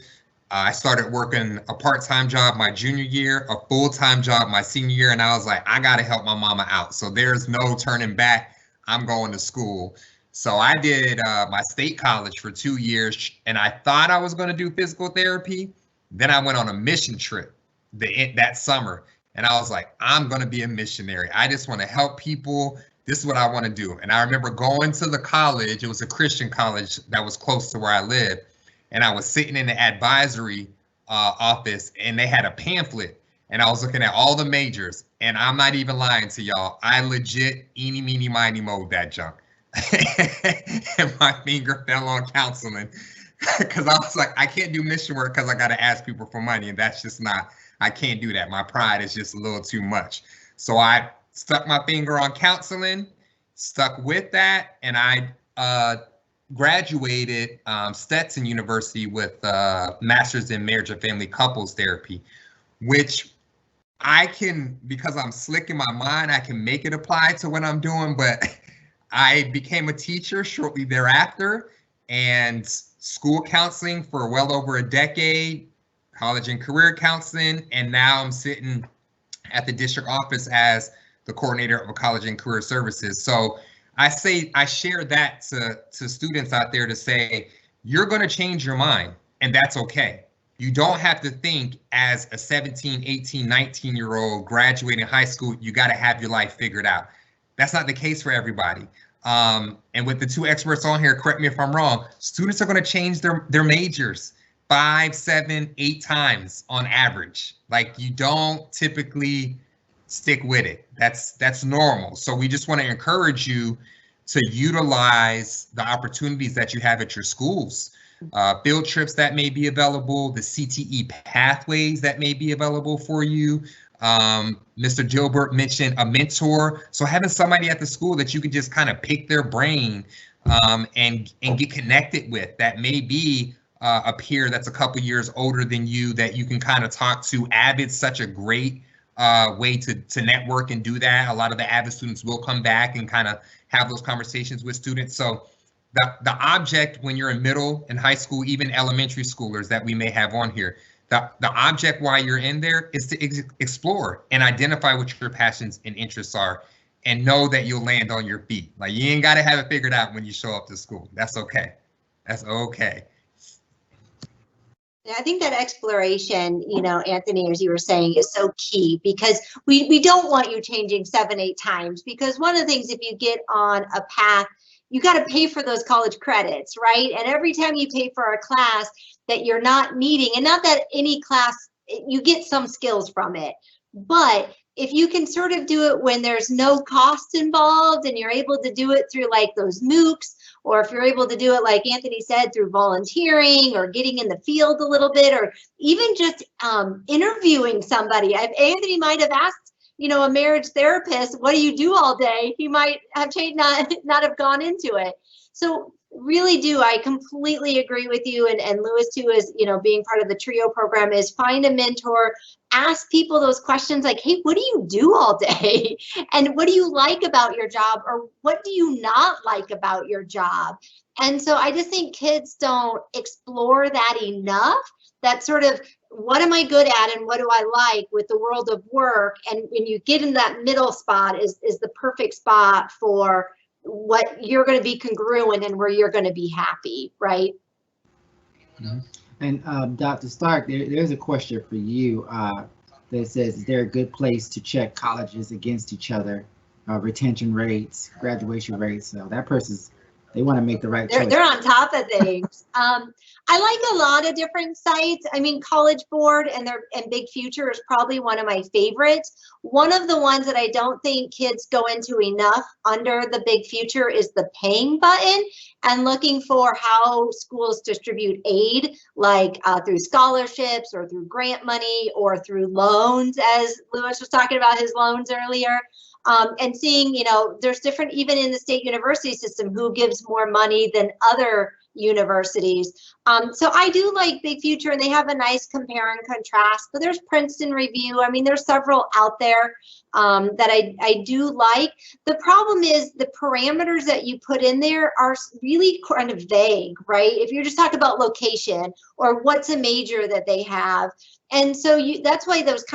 I started working a part-time job my junior year, a full-time job my senior year, and I was like, I got to help my mama out. So there's no turning back. I'm going to school. So I did my state college for 2 years, and I thought I was going to do physical therapy. Then I went on a mission trip that summer, and I was like, I'm going to be a missionary. I just want to help people. This is what I want to do. And I remember going to the college. It was a Christian college that was close to where I lived. And I was sitting in the advisory office, and they had a pamphlet, and I was looking at all the majors, and I'm not even lying to y'all. I legit eeny, meeny, miny, mowed that junk. And my finger fell on counseling because I was like, I can't do mission work because I got to ask people for money, and that's just not, I can't do that. My pride is just a little too much. So I stuck my finger on counseling, stuck with that, and I graduated Stetson University with master's in marriage and family couples therapy, which I can, because I'm slick in my mind, I can make it apply to what I'm doing. But I became a teacher shortly thereafter, and school counseling for well over a decade, college and career counseling, and now I'm sitting at the district office as the coordinator of college and career services. So I share that to students out there to say, you're going to change your mind, and that's okay. You don't have to think as a 17, 18, 19-year-old graduating high school, you got to have your life figured out. That's not the case for everybody. And with the two experts on here, correct me if I'm wrong, students are going to change their majors 5, 7, 8 times on average. Like, you don't typically stick with it. That's normal. So we just want to encourage you to utilize the opportunities that you have at your schools, field trips that may be available, the CTE pathways that may be available for you. Mr. Gilbert mentioned a mentor. So having somebody at the school that you can just kind of pick their brain and get connected with, that may be a peer that's a couple years older than you, that you can kind of talk to. Avid's such a great way to network and do that. A lot of the Avid students will come back and kind of have those conversations with students. So the object when you're in middle and high school, even elementary schoolers that we may have on here, the object while you're in there is to explore and identify what your passions and interests are, and know that you'll land on your feet. Like, you ain't got to have it figured out when you show up to school. That's okay. That's okay. I think that exploration, you know, Anthony, as you were saying, is so key, because we don't want you changing 7, 8 times, because one of the things, if you get on a path, you got to pay for those college credits, right? And every time you pay for a class that you're not needing, and not that any class, you get some skills from it, but if you can sort of do it when there's no cost involved, and you're able to do it through like those MOOCs, or if you're able to do it, like Anthony said, through volunteering or getting in the field a little bit, or even just interviewing somebody. Anthony might have asked a marriage therapist, what do you do all day? He might have changed, not have gone into it. So really do, I completely agree with you. And Lewis too is, being part of the TRIO program, is find a mentor, ask people those questions like, hey, what do you do all day? And what do you like about your job? Or what do you not like about your job? And so I just think kids don't explore that enough, that sort of, what am I good at and what do I like with the world of work? And when you get in that middle spot is the perfect spot for what you're going to be congruent and where you're going to be happy, right? Mm-hmm. And Dr. Stark, there's a question for you that says, is there a good place to check colleges against each other, retention rates, graduation rates? So that person's, they want to make the right choice. They're on top of things. I like a lot of different sites. I mean, College Board and Big Future is probably one of my favorites. One of the ones that I don't think kids go into enough under the Big Future is the paying button, and looking for how schools distribute aid, like through scholarships or through grant money or through loans, as Lewis was talking about his loans earlier. And seeing, there's different, even in the state university system, who gives more money than other universities. So I do like Big Future, and they have a nice compare and contrast, but there's Princeton Review. I mean, there's several out there that I do like. The problem is the parameters that you put in there are really kind of vague, right? If you're just talking about location or what's a major that they have. And so that's why those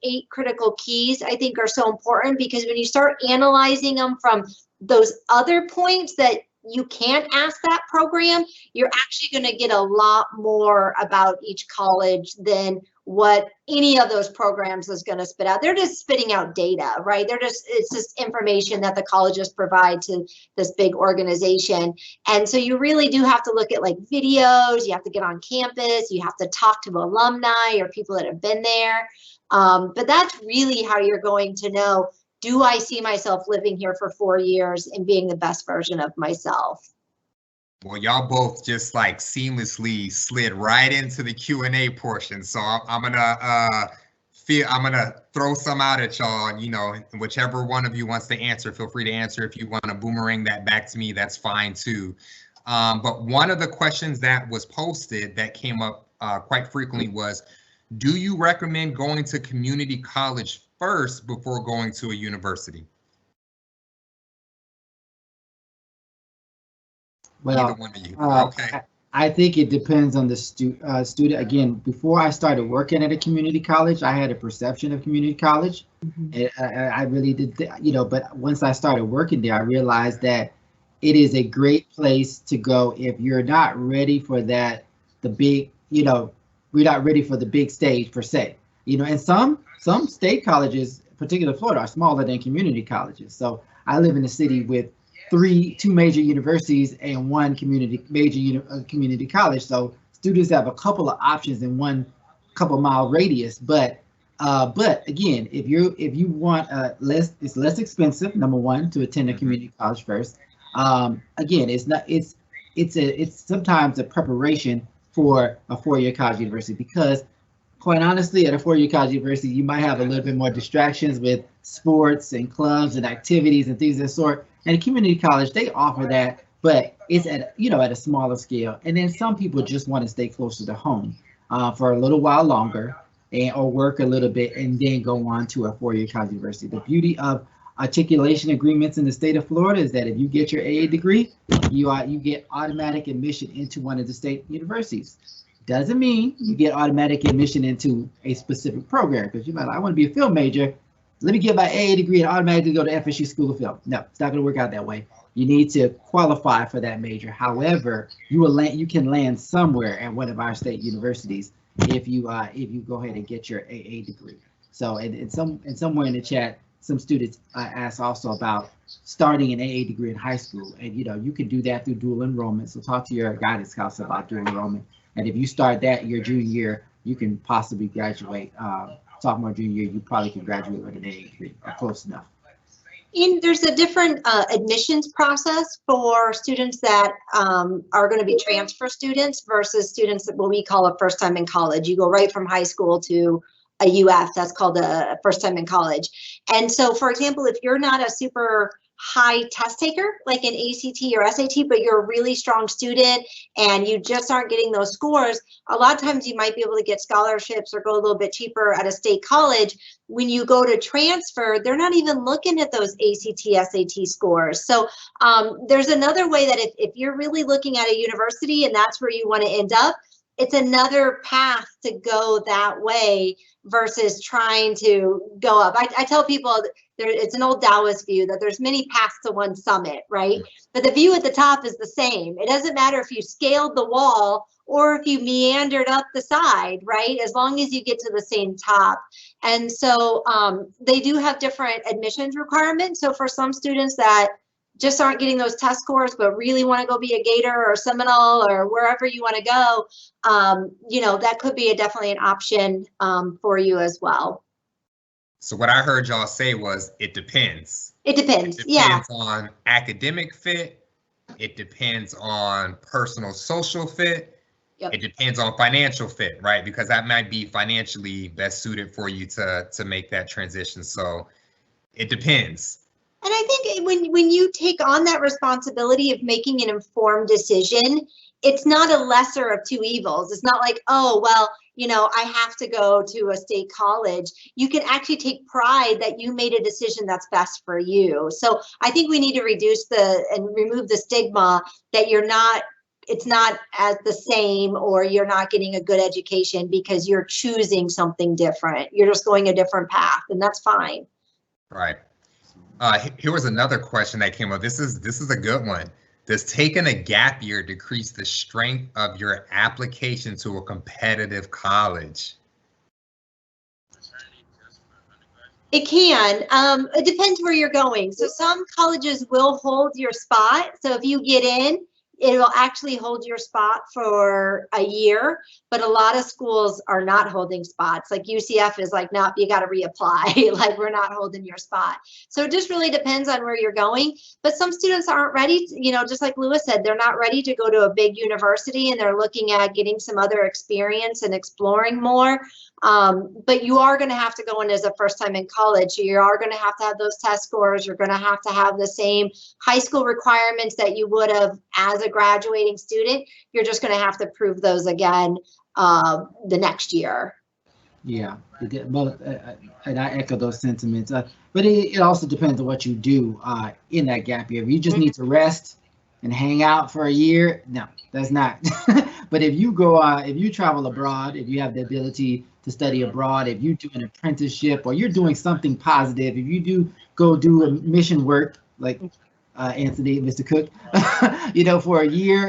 8 critical keys, I think, are so important, because when you start analyzing them from those other points that you can't ask that program, you're actually going to get a lot more about each college than what any of those programs is going to spit out. They're just spitting out data, right? It's just information that the colleges provide to this big organization. And so you really do have to look at like videos, you have to get on campus, you have to talk to alumni or people that have been there. But that's really how you're going to know, do I see myself living here for 4 years and being the best version of myself? Well, y'all both just like seamlessly slid right into the Q&A portion. So I'm gonna throw some out at y'all, and whichever one of you wants to answer, feel free to answer. If you want to boomerang that back to me, that's fine too. But one of the questions that was posted that came up quite frequently was, do you recommend going to community college first before going to a university? Well, either one of you. Okay. I think it depends on the student. Again, before I started working at a community college, I had a perception of community college. Mm-hmm. I really did, but once I started working there, I realized that it is a great place to go if you're not ready for we're not ready for the big stage per se. And some state colleges, particularly Florida, are smaller than community colleges. So I live in a city with two major universities and one community college. So students have a couple of options in one couple mile radius. But again, if you want it's less expensive, number one, to attend a community college first. Again, it's sometimes a preparation for a 4-year college university, because quite honestly, at a 4-year college university, you might have a little bit more distractions with sports and clubs and activities and things of that sort. And a community college, they offer that, but it's at a smaller scale. And then some people just want to stay closer to home for a little while longer, or work a little bit and then go on to a 4-year college university. The beauty of articulation agreements in the state of Florida is that if you get your AA degree, you get automatic admission into one of the state universities. Doesn't mean you get automatic admission into a specific program, because you might, I want to be a film major. Let me get my AA degree and automatically go to FSU School of Film. No, it's not going to work out that way. You need to qualify for that major. However, you can land somewhere at one of our state universities if you go ahead and get your AA degree. So, and somewhere in the chat, some students asked also about starting an AA degree in high school, and you can do that through dual enrollment. So talk to your guidance counselor about dual enrollment. And if you start that your junior year, you can possibly graduate. Sophomore, junior year, you probably can graduate with an AA degree, or close enough. There's a different admissions process for students that are going to be transfer students versus students that what we call a first time in college. You go right from high school to a UF. That's called a first time in college. And so, for example, if you're not a super high test taker, like an ACT or SAT, but you're a really strong student and you just aren't getting those scores, a lot of times you might be able to get scholarships or go a little bit cheaper at a state college. When you go to transfer, they're not even looking at those ACT, SAT scores. So there's another way that if you're really looking at a university and that's where you want to end up, it's another path to go that way versus trying to go up. I tell people it's an old Taoist view that there's many paths to one summit, right? But the view at the top is the same. It doesn't matter if you scaled the wall or if you meandered up the side, right? As long as you get to the same top. And so they do have different admissions requirements. So for some students that just aren't getting those test scores, but really want to go be a Gator or Seminole or wherever you want to go, that could be definitely an option for you as well. So what I heard y'all say was it depends. It depends, It yeah. depends on academic fit. It depends on personal social fit. Yep. It depends on financial fit, right? Because that might be financially best suited for you to make that transition. So it depends. And I think when you take on that responsibility of making an informed decision, it's not a lesser of two evils. It's not like, oh, well, I have to go to a state college. You can actually take pride that you made a decision that's best for you. So I think we need to remove the stigma that it's not as the same or you're not getting a good education because you're choosing something different. You're just going a different path, and that's fine. Right. Here was another question that came up. This is a good one. Does taking a gap year decrease the strength of your application to a competitive college? It can. It depends where you're going. So some colleges will hold your spot. So if you get in, it'll actually hold your spot for a year, but a lot of schools are not holding spots. Like UCF is like, nope, you got to reapply. Like, we're not holding your spot. So it just really depends on where you're going. But some students aren't ready, just like Lewis said, they're not ready to go to a big university and they're looking at getting some other experience and exploring more. But you are going to have to go in as a first time in college. So you are going to have those test scores. You're going to have the same high school requirements that you would have as a graduating student. You're just going to have to prove those again the next year. Yeah, and I echo those sentiments. But it also depends on what you do in that gap year. If you just need to rest and hang out for a year, no, that's not. But if you go, if you travel abroad, if you have the ability to study abroad, if you do an apprenticeship or you're doing something positive, if you do go do a mission work like Anthony, Mr. Cook, for a year,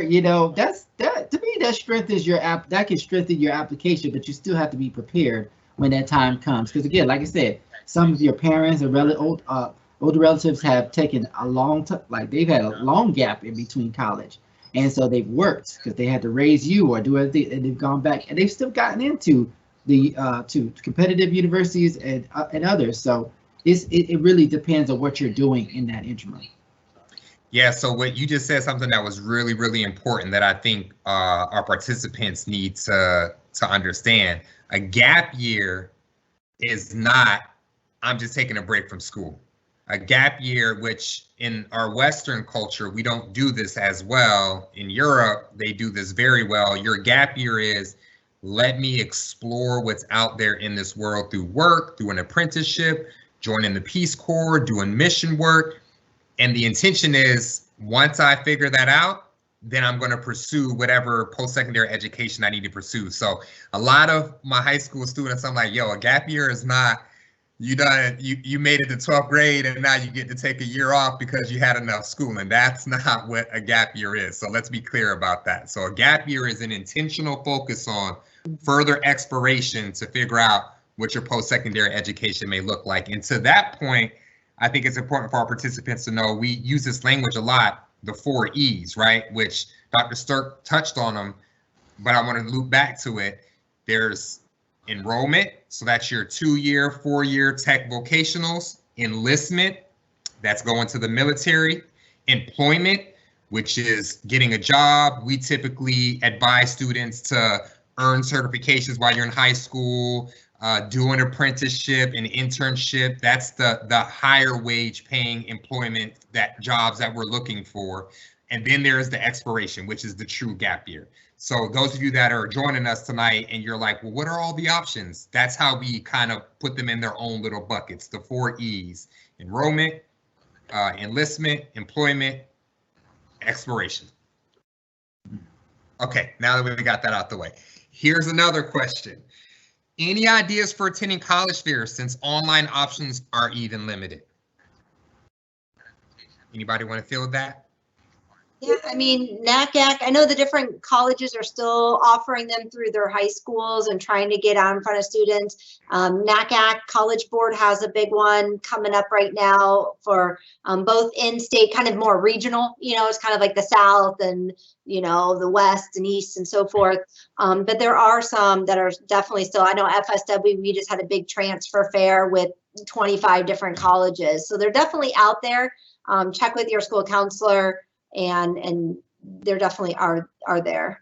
that to me that strengthens that can strengthen your application, but you still have to be prepared when that time comes. Because again, like I said, some of your parents or older relatives have taken a long time, they've had a long gap in between college. And so they've worked because they had to raise you or do everything, and they've gone back and they've still gotten into the to competitive universities and others. So it really depends on what you're doing in that interim. Yeah, so what you just said, something that was really, really important that I think our participants need to understand. A gap year is not, I'm just taking a break from school. A gap year, which in our Western culture, we don't do this as well. In Europe, they do this very well. Your gap year is, let me explore what's out there in this world through work, through an apprenticeship, joining the Peace Corps, doing mission work. And the intention is, once I figure that out, then I'm going to pursue whatever post-secondary education I need to pursue. So a lot of my high school students, I'm like, yo, a gap year is not, you made it to 12th grade and now you get to take a year off because you had enough schooling. That's not what a gap year is. So let's be clear about that. So a gap year is an intentional focus on further exploration to figure out what your post-secondary education may look like. And to that point, I think it's important for our participants to know we use this language a lot, the 4 E's, right? Which Dr. Stirk touched on them, but I want to loop back to it. There's enrollment, so that's your 2-year, 4-year tech vocationals. Enlistment, that's going to the military. Employment, which is getting a job. We typically advise students to earn certifications while you're in high school, do an apprenticeship, an internship. That's the higher wage paying employment, that jobs that we're looking for. And then there's the expiration, which is the true gap year. So those of you that are joining us tonight and you're like, well, what are all the options? That's how we kind of put them in their own little buckets, the 4 E's: enrollment, enlistment, employment, expiration. Okay, now that we got that out the way, here's another question. Any ideas for attending college fairs since online options are even limited? Anybody want to field that? Yeah, I mean, NACAC, I know the different colleges are still offering them through their high schools and trying to get out in front of students. NACAC College Board has a big one coming up right now for both in-state, kind of more regional, it's kind of like the South and, the West and East and so forth. But there are some that are definitely still, I know FSW, we just had a big transfer fair with 25 different colleges. So they're definitely out there. Check with your school counselor. And there definitely are there.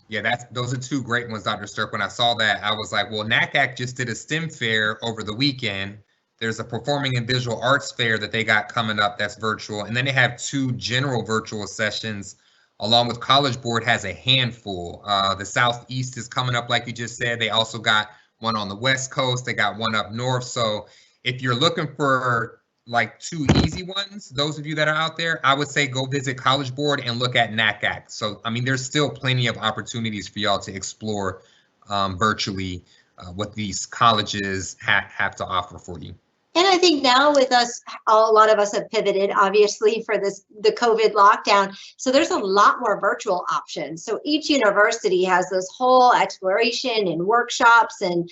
Yeah, those are 2 great ones, Dr. Stirk. When I saw that, I was like, well, NACAC just did a STEM fair over the weekend. There's a performing and visual arts fair that they got coming up that's virtual. And then they have 2 general virtual sessions, along with College Board has a handful. The Southeast is coming up, like you just said. They also got one on the West Coast. They got one up north. So if you're looking for like 2 easy ones, those of you that are out there, I would say go visit College Board and look at NACAC. So, I mean, there's still plenty of opportunities for y'all to explore virtually what these colleges have to offer for you. And I think now with us, a lot of us have pivoted, obviously, for the COVID lockdown. So there's a lot more virtual options. So each university has this whole exploration and workshops and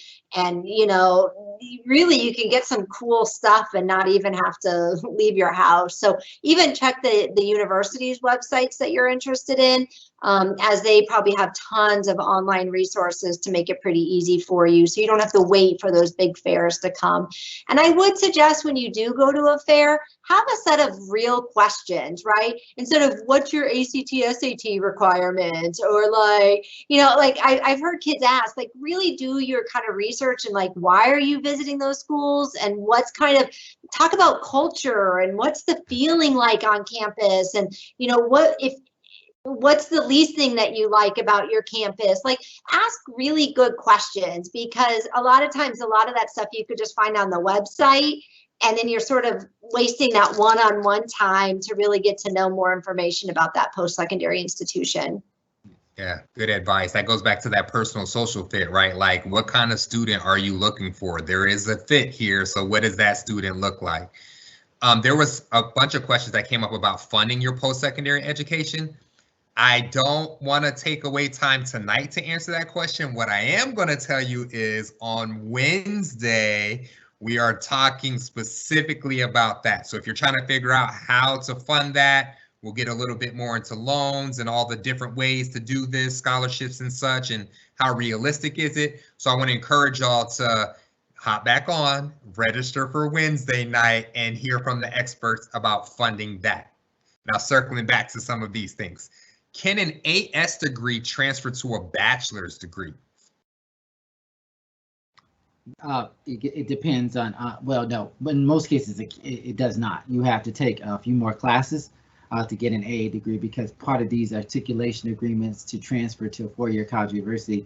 really you can get some cool stuff and not even have to leave your house. So even check the university's websites that you're interested in, as they probably have tons of online resources to make it pretty easy for you. So you don't have to wait for those big fairs to come. And I would suggest when you do go to a fair, have a set of real questions, right? Instead of what's your ACT, SAT requirements, or I've heard kids ask, like, really do your kind of research and like, why are you visiting those schools, and what's kind of, talk about culture and what's the feeling like on campus, and what's the least thing that you like about your campus? Like, ask really good questions, because a lot of times, a lot of that stuff you could just find on the website, and then you're sort of wasting that one-on-one time to really get to know more information about that post-secondary institution. Yeah, good advice. That goes back to that personal social fit, right? Like, what kind of student are you looking for? There is a fit here. So what does that student look like? There was a bunch of questions that came up about funding your post-secondary education. I don't want to take away time tonight to answer that question. What I am going to tell you is on Wednesday, we are talking specifically about that. So if you're trying to figure out how to fund that, we'll get a little bit more into loans and all the different ways to do this, scholarships and such, and how realistic is it. So I want to encourage y'all to hop back on, register for Wednesday night, and hear from the experts about funding that. Now, circling back to some of these things. Can an AS degree transfer to a bachelor's degree? It depends on, well, no, but in most cases it does not. You have to take a few more classes to get an AA degree, because part of these articulation agreements to transfer to a 4-year college university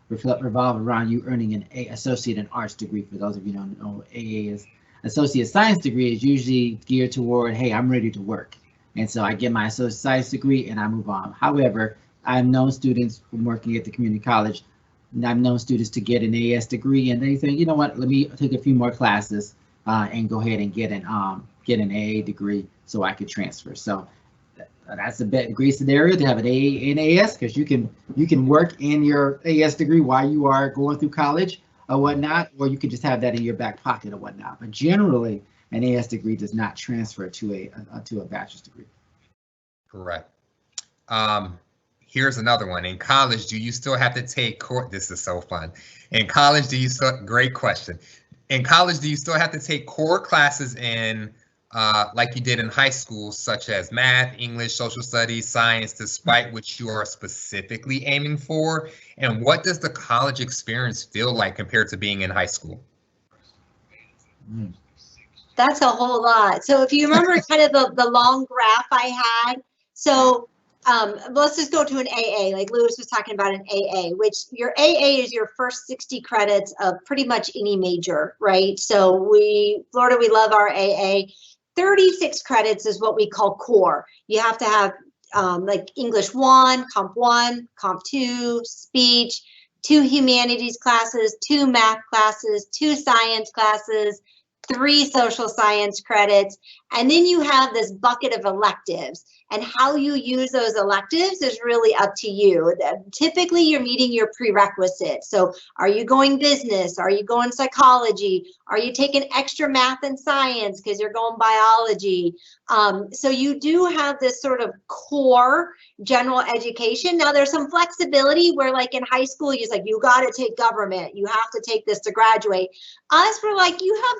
revolve around you earning an associate in arts degree. For those of you who don't know, AA is associate science degree is usually geared toward, hey, I'm ready to work. And so I get my associate science degree and I move on. However, I've known students from working at the community college, and I've known students to get an AS degree, and they think, you know what, let me take a few more classes and go ahead and get an AA degree so I could transfer. So that's a great scenario to have an AA and AS, because you can work in your AS degree while you are going through college or whatnot, or you could just have that in your back pocket or whatnot. But generally, an AS degree does not transfer to a bachelor's degree. Correct. Here's another one. In college, do you still have to take this is so fun. In college, great question. In college, do you still have to take core classes in like you did in high school, such as math, English, social studies, science, despite what you are specifically aiming for? And what does the college experience feel like compared to being in high school? That's a whole lot. So if you remember kind of the long graph I had, so let's just go to an AA, like Lewis was talking about an AA, which your AA is your first 60 credits of pretty much any major, right? So Florida, we love our AA. 36 credits is what we call core. You have to have like English 1, Comp 2, speech, 2 humanities classes, 2 math classes, 2 science classes, 3 social science credits, and then you have this bucket of electives. And how you use those electives is really up to you. Typically, you're meeting your prerequisites. So are you going business? Are you going psychology? Are you taking extra math and science because you're going biology? So you do have this sort of core general education. Now there's some flexibility where like in high school, you got to take government. You have to take this to graduate. Us, we're like, you have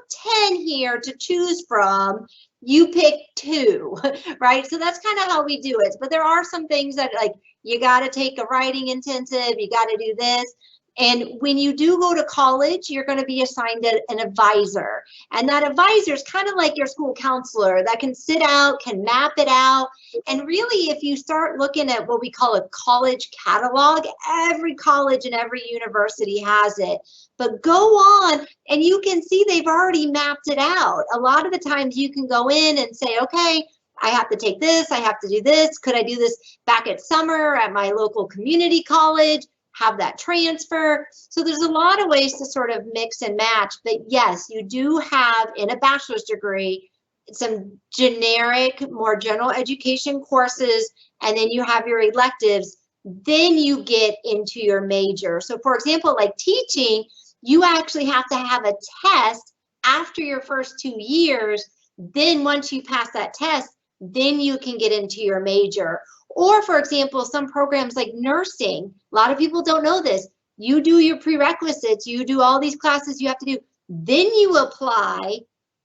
10 here to choose from. You pick 2, right? So that's kind of how we do it. But there are some things that like, you got to take a writing intensive, you got to do this. And when you do go to college, you're going to be assigned an advisor. And that advisor is kind of like your school counselor that can sit out, can map it out. And really, if you start looking at what we call a college catalog, every college and every university has it. But go on and you can see they've already mapped it out. A lot of the times you can go in and say, okay, I have to take this, I have to do this. Could I do this back at summer at my local community college? Have that transfer. So there's a lot of ways to sort of mix and match. But yes, you do have in a bachelor's degree some generic, more general education courses, and then you have your electives. Then you get into your major. So for example, like teaching, you actually have to have a test after your first 2 years. Then once you pass that test, then you can get into your major. Or for example, some programs like nursing, a lot of people don't know this. You do your prerequisites, you do all these classes you have to do, then you apply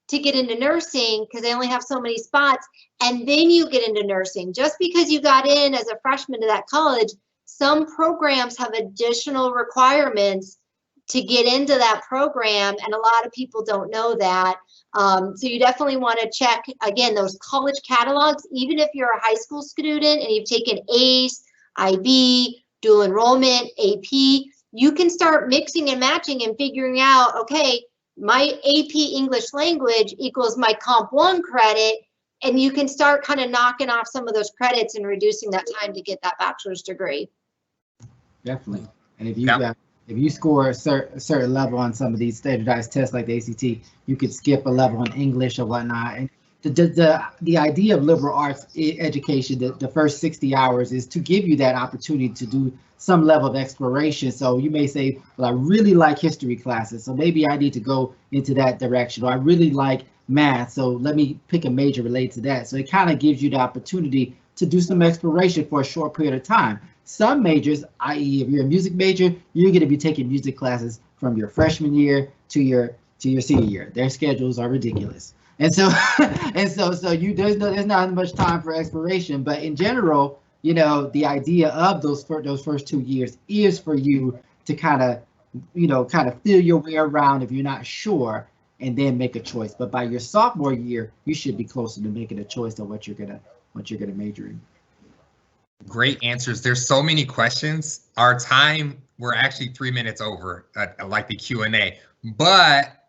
to get into nursing because they only have so many spots, and then you get into nursing. Just because you got in as a freshman to that college, some programs have additional requirements to get into that program, and a lot of people don't know that. So you definitely want to check, again, those college catalogs. Even if you're a high school student and you've taken ACE, IB, dual enrollment, AP, you can start mixing and matching and figuring out, okay, my AP English language equals my Comp 1 credit, and you can start kind of knocking off some of those credits and reducing that time to get that bachelor's degree. Definitely. And if you score a certain level on some of these standardized tests like the ACT, you could skip a level in English or whatnot. And the idea of liberal arts education, the first 60 hours is to give you that opportunity to do some level of exploration. So you may say, well, I really like history classes, so maybe I need to go into that direction. Or I really like math, so let me pick a major related to that. So it kind of gives you the opportunity to do some exploration for a short period of time. Some majors, i.e. if you're a music major, you're going to be taking music classes from your freshman year to your senior year. Their schedules are ridiculous. And so there's not much time for exploration, but in general, you know, the idea of those first 2 years is for you to kind of feel your way around if you're not sure, and then make a choice. But by your sophomore year, you should be closer to making a choice of what you're gonna major in. Great answers. There's so many questions. Our time, we're actually 3 minutes over, like the Q&A. But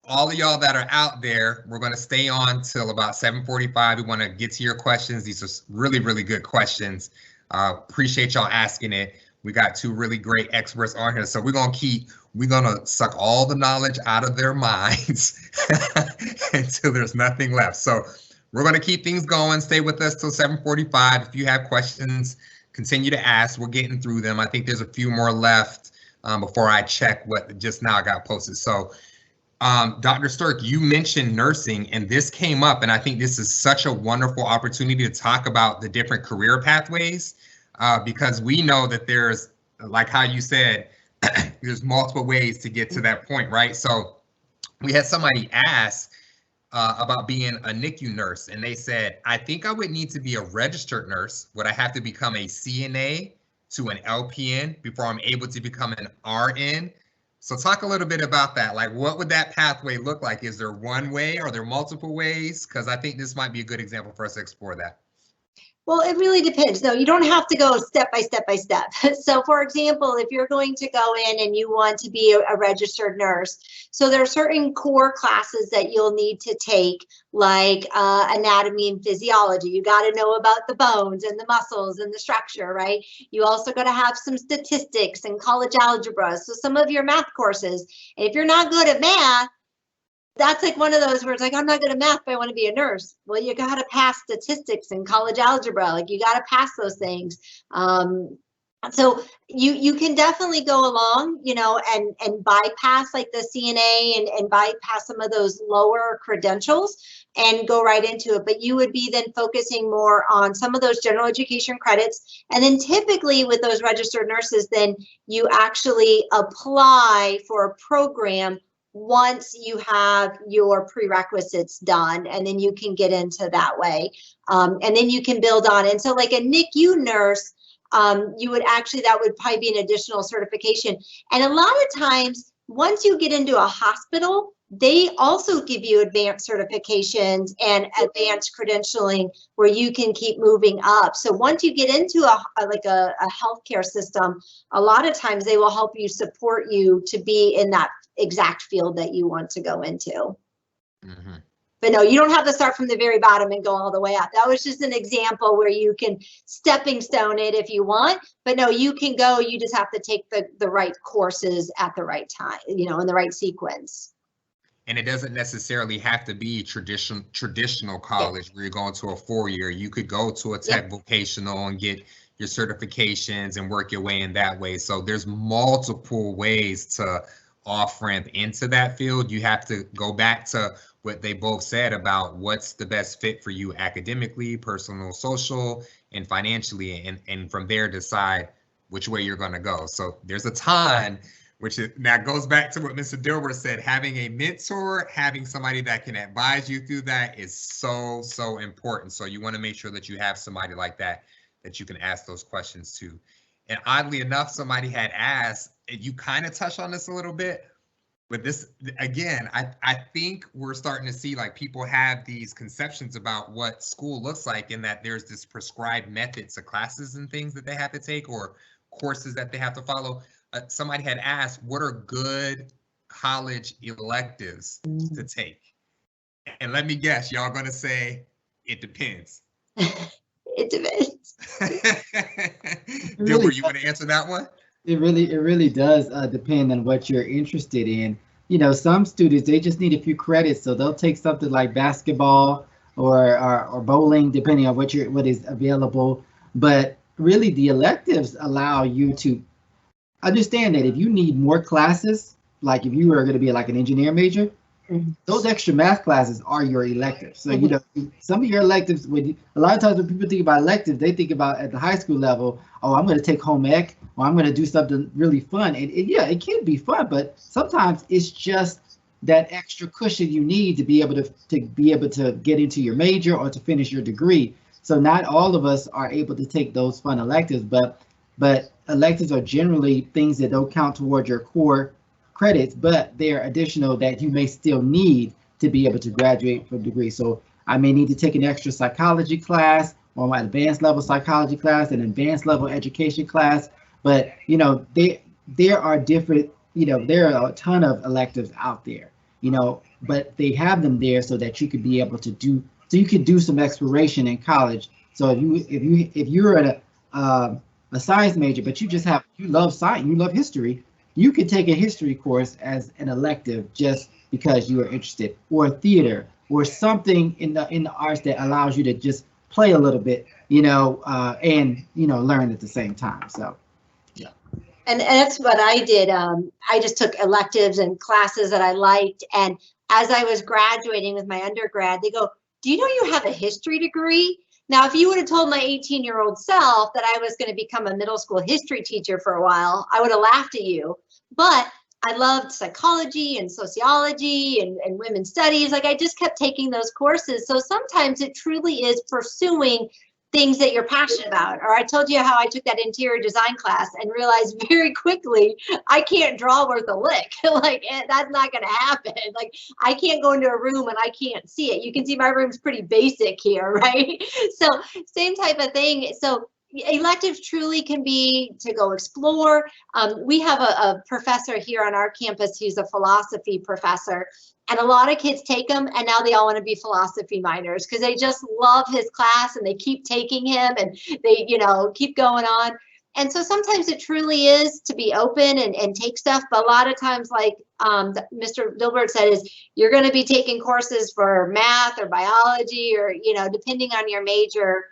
all of y'all that are out there, we're going to stay on till about 7:45. We want to get to your questions. These are really, really good questions. Appreciate y'all asking it. We got 2 really great experts on here. So we're going to suck all the knowledge out of their minds until there's nothing left. So we're going to keep things going. Stay with us till 7:45. If you have questions, continue to ask. We're getting through them. I think there's a few more left before I check what just now got posted. So Dr. Stirk, you mentioned nursing, and this came up, and I think this is such a wonderful opportunity to talk about the different career pathways, because we know that there's, like how you said, there's multiple ways to get to that point, right? So we had somebody ask, about being a NICU nurse, and they said, I think I would need to be a registered nurse. Would I have to become a CNA to an LPN before I'm able to become an RN? So talk a little bit about that. Like, what would that pathway look like? Is there one way? Are there multiple ways? Because I think this might be a good example for us to explore that. Well, it really depends. No, you don't have to go step by step by step. So for example, if you're going to go in and you want to be a registered nurse, so there are certain core classes that you'll need to take, like anatomy and physiology. You got to know about the bones and the muscles and the structure, right? You also got to have some statistics and college algebra. So some of your math courses. And if you're not good at math, that's like one of those where it's like, I'm not good at math, but I want to be a nurse. Well, you got to pass statistics and college algebra. Like you got to pass those things. So you can definitely go along, you know, and bypass like the CNA and bypass some of those lower credentials and go right into it. But you would be then focusing more on some of those general education credits. And then typically with those registered nurses, then you actually apply for a program once you have your prerequisites done, and then you can get into that way. And then you can build on. And so like a NICU nurse, you would actually, that would probably be an additional certification. And a lot of times, once you get into a hospital, they also give you advanced certifications and advanced credentialing where you can keep moving up. So once you get into a healthcare system, a lot of times they will help you, support you to be in that exact field that you want to go into. Mm-hmm. But no, you don't have to start from the very bottom and go all the way up. That was just an example where you can stepping stone it if you want, but no, you can go, you just have to take the right courses at the right time, you know, in the right sequence. And it doesn't necessarily have to be traditional college where you're going to a 4-year. You could go to a tech vocational and get your certifications and work your way in that way. So there's multiple ways to off-ramp into that field. You have to go back to what they both said about what's the best fit for you academically, personal, social, and financially, and from there decide which way you're going to go. So there's a ton, which is, that goes back to what Mr. Dilbert said, having a mentor, having somebody that can advise you through that is so, so important. So you want to make sure that you have somebody like that you can ask those questions to. And oddly enough, somebody had asked, you kind of touched on this a little bit, but this, again, I think we're starting to see like people have these conceptions about what school looks like, and that there's this prescribed methods of classes and things that they have to take or courses that they have to follow. Somebody had asked, what are good college electives to take? And let me guess, y'all gonna say, it depends. It depends. Dilbert, you want to answer that one? It really does depend on what you're interested in. You know, some students, they just need a few credits, so they'll take something like basketball or bowling, depending on what is available. But really, the electives allow you to understand that if you need more classes, like if you are going to be like an engineer major, those extra math classes are your electives. So, you know, some of your electives, a lot of times when people think about electives, they think about at the high school level, oh, I'm going to take home ec, or I'm going to do something really fun. And yeah, it can be fun, but sometimes it's just that extra cushion you need to be able to get into your major or to finish your degree. So not all of us are able to take those fun electives, but electives are generally things that don't count toward your core credits, but they're additional that you may still need to be able to graduate from degree. So I may need to take an extra psychology class or my advanced level psychology class, an advanced level education class. But, you know, there are different, you know, there are a ton of electives out there, you know, but they have them there so that you could be able to do, so you could do some exploration in college. So if you're at a science major, but you love science, you love history, you could take a history course as an elective just because you are interested, or theater, or something in the arts that allows you to just play a little bit, you know, and, you know, learn at the same time. So, yeah. And that's what I did. I just took electives and classes that I liked. And as I was graduating with my undergrad, they go, do you know you have a history degree? Now, if you would have told my 18-year-old self that I was going to become a middle school history teacher for a while, I would have laughed at you. But I loved psychology and sociology and women's studies. Like I just kept taking those courses. So sometimes it truly is pursuing things that you're passionate about. Or I told you how I took that interior design class and realized very quickly I can't draw worth a lick. Like that's not going to happen. Like I can't go into a room and I can't see it. You can see my room's pretty basic here, right? So same type of thing. So electives truly can be to go explore. We have a professor here on our campus who's a philosophy professor, and a lot of kids take them and now they all want to be philosophy minors because they just love his class and they keep taking him and they, keep going on. And so sometimes it truly is to be open and take stuff, but a lot of times, like Mr. Dilbert said, is you're going to be taking courses for math or biology or, depending on your major.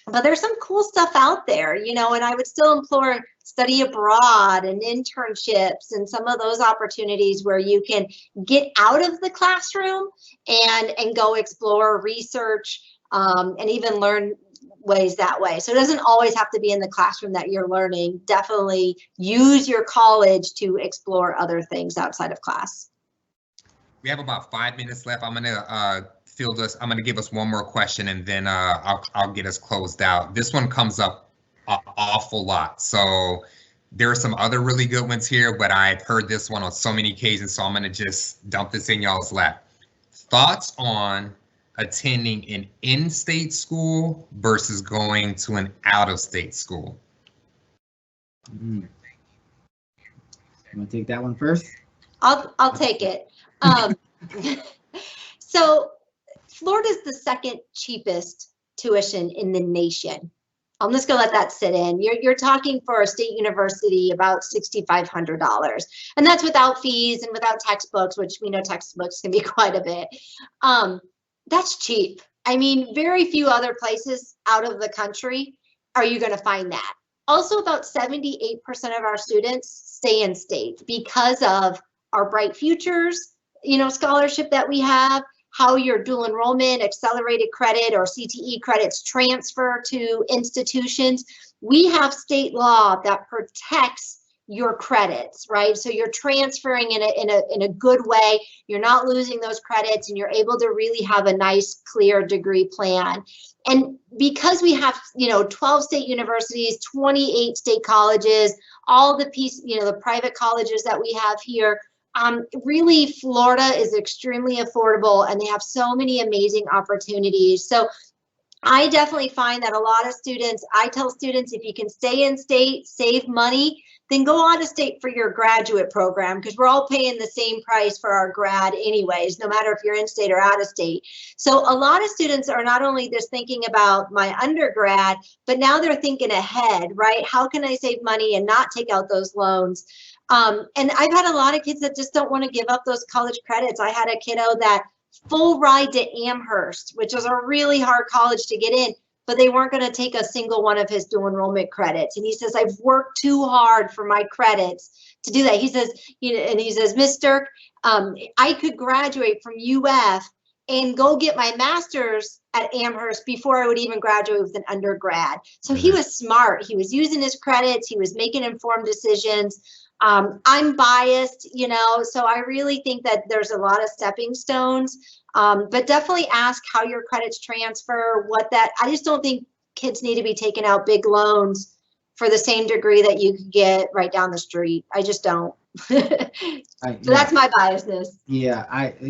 But there's some cool stuff out there, and I would still implore study abroad and internships and some of those opportunities where you can get out of the classroom and go explore, research, and even learn ways that way. So it doesn't always have to be in the classroom that you're learning. Definitely use your college to explore other things outside of class. We have about 5 minutes left. I'm gonna give us one more question and then I'll get us closed out. This one comes up an awful lot. So there are some other really good ones here, but I've heard this one on so many occasions, so I'm gonna just dump this in y'all's lap. Thoughts on attending an in-state school versus going to an out-of-state school? You want to take that one first? I'll take it. So Florida is the second cheapest tuition in the nation. I'm just gonna let that sit in. You're talking for a state university about $6,500, and that's without fees and without textbooks, which we know textbooks can be quite a bit. That's cheap. I mean, very few other places out of the country are you going to find that. Also, about 78% of our students stay in state because of our Bright Futures, scholarship that we have, how your dual enrollment, accelerated credit, or CTE credits transfer to institutions. We have state law that protects your credits, right? So you're transferring in a good way. You're not losing those credits, and you're able to really have a nice, clear degree plan. And because we have, 12 state universities, 28 state colleges, all the the private colleges that we have here, really Florida is extremely affordable, and they have so many amazing opportunities. So I definitely find that a lot of students, I tell students, if you can stay in state, save money, then go out of state for your graduate program, because we're all paying the same price for our grad anyways, no matter if you're in state or out of state. So a lot of students are not only just thinking about my undergrad, but now they're thinking ahead, right? How can I save money and not take out those loans? And I've had a lot of kids that just don't want to give up those college credits. I had a kiddo that full ride to Amherst, which is a really hard college to get in, but they weren't going to take a single one of his dual enrollment credits. And he says, I've worked too hard for my credits to do that. He says, Ms. Dirk, I could graduate from UF and go get my master's at Amherst before I would even graduate with an undergrad. So he was smart. He was using his credits. He was making informed decisions. I'm biased, so I really think that there's a lot of stepping stones, but definitely ask how your credits transfer, I just don't think kids need to be taking out big loans for the same degree that you could get right down the street. I just don't. That's my biasness. Yeah,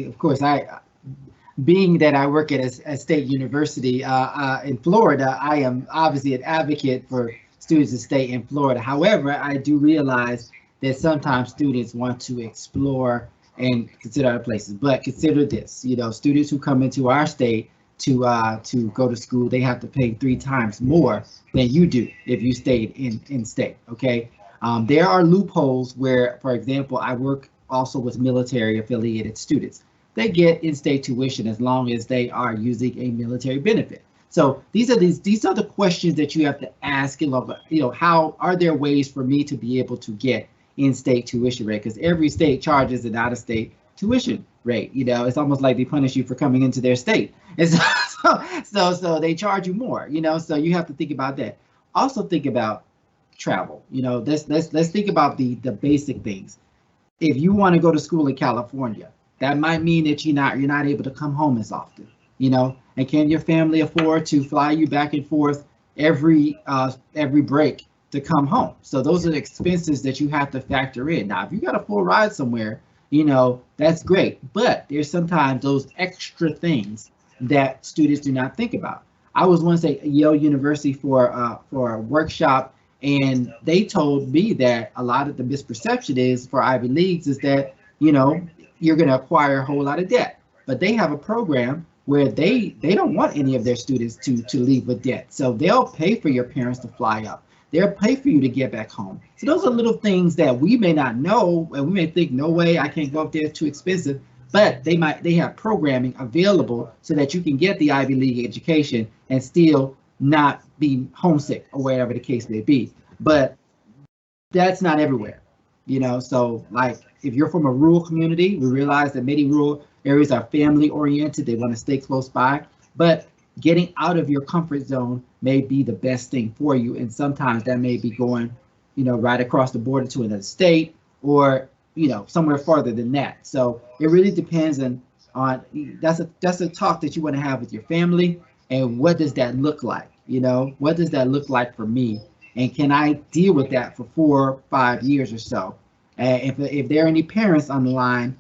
of course, being that I work at a state university in Florida, I am obviously an advocate for students to stay in Florida. However, I do realize that sometimes students want to explore and consider other places. But consider this, students who come into our state to go to school, they have to pay 3 times more than you do if you stayed in state, okay? There are loopholes where, for example, I work also with military affiliated students. They get in-state tuition as long as they are using a military benefit. So these are the questions that you have to ask, how are there ways for me to be able to get in-state tuition rate, because every state charges an out-of-state tuition rate. It's almost like they punish you for coming into their state, and so they charge you more. So you have to think about that. Also think about travel. Let's think about the basic things. if you want to go to school in California, that might mean that you're not able to come home as often, you know. And can your family afford to fly you back and forth every break to come home? So those are the expenses that you have to factor in. Now, if you got a full ride somewhere, you know, that's great. But there's sometimes those extra things that students do not think about. I was once at Yale University for a workshop, and they told me that a lot of the misperception is for Ivy Leagues is that, you know, you're going to acquire a whole lot of debt. But they have a program where they don't want any of their students to leave with debt. So they'll pay for your parents to fly up. They'll pay for you to get back home. So those are little things that we may not know, and we may think, no way, I can't go up there, it's too expensive. But they have programming available so that you can get the Ivy League education and still not be homesick or whatever the case may be. But that's not everywhere, you know. So like if you're from a rural community, we realize that many rural areas are family oriented. They want to stay close by, but getting out of your comfort zone may be the best thing for you. And sometimes that may be going, you know, right across the border to another state, or, you know, somewhere farther than that. So it really depends on that's a talk that you want to have with your family. And what does that look like? You know, what does that look like for me? And can I deal with that for 4 or 5 years or so? If there are any parents on the line,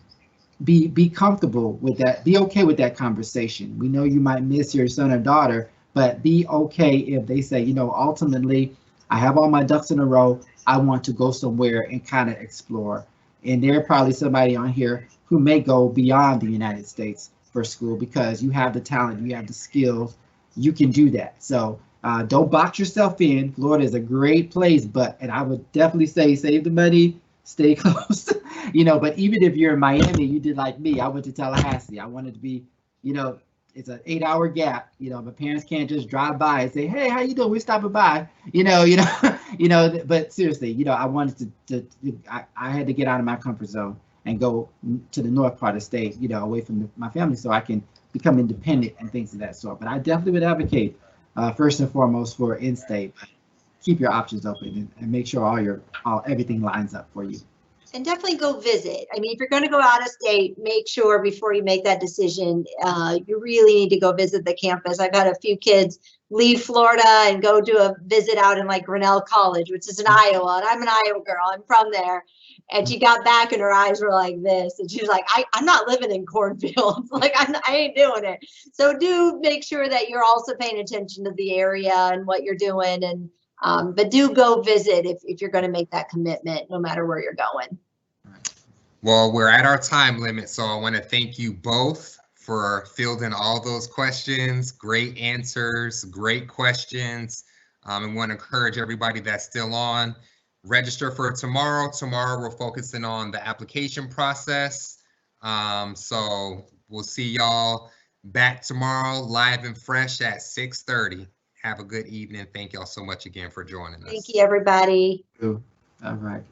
be comfortable with that. Be okay with that conversation. We know you might miss your son or daughter, but be okay if they say, you know, ultimately, I have all my ducks in a row. I want to go somewhere and kind of explore. And there are probably somebody on here who may go beyond the United States for school because you have the talent, you have the skills, you can do that. So don't box yourself in. Florida is a great place, and I would definitely say save the money, stay close, you know. But even if you're in Miami, you did like me. I went to Tallahassee. I wanted to be, you know, it's an 8-hour gap. You know, my parents can't just drive by and say, "Hey, how you doing? We're stopping by." You know, you know. But seriously, you know, I wanted I had to get out of my comfort zone and go to the north part of the state, you know, away from my family, so I can become independent and things of that sort. But I definitely would advocate first and foremost for in-state. Keep your options open and make sure everything lines up for you. And definitely go visit. I mean, if you're going to go out of state, make sure before you make that decision, you really need to go visit the campus. I've had a few kids leave Florida and go do a visit out in like Grinnell College, which is in Iowa. And I'm an Iowa girl. I'm from there. And she got back and her eyes were like this. And she was like, I'm not living in cornfields. Like, I ain't doing it. So do make sure that you're also paying attention to the area and what you're doing. And but do go visit if you're going to make that commitment, no matter where you're going. Well, we're at our time limit, so I want to thank you both for fielding all those questions. Great answers, great questions. And want to encourage everybody that's still on, register for tomorrow. Tomorrow we're focusing on the application process. So we'll see y'all back tomorrow live and fresh at 6:30. Have a good evening. Thank y'all so much again for joining us. Thank you, everybody. All right.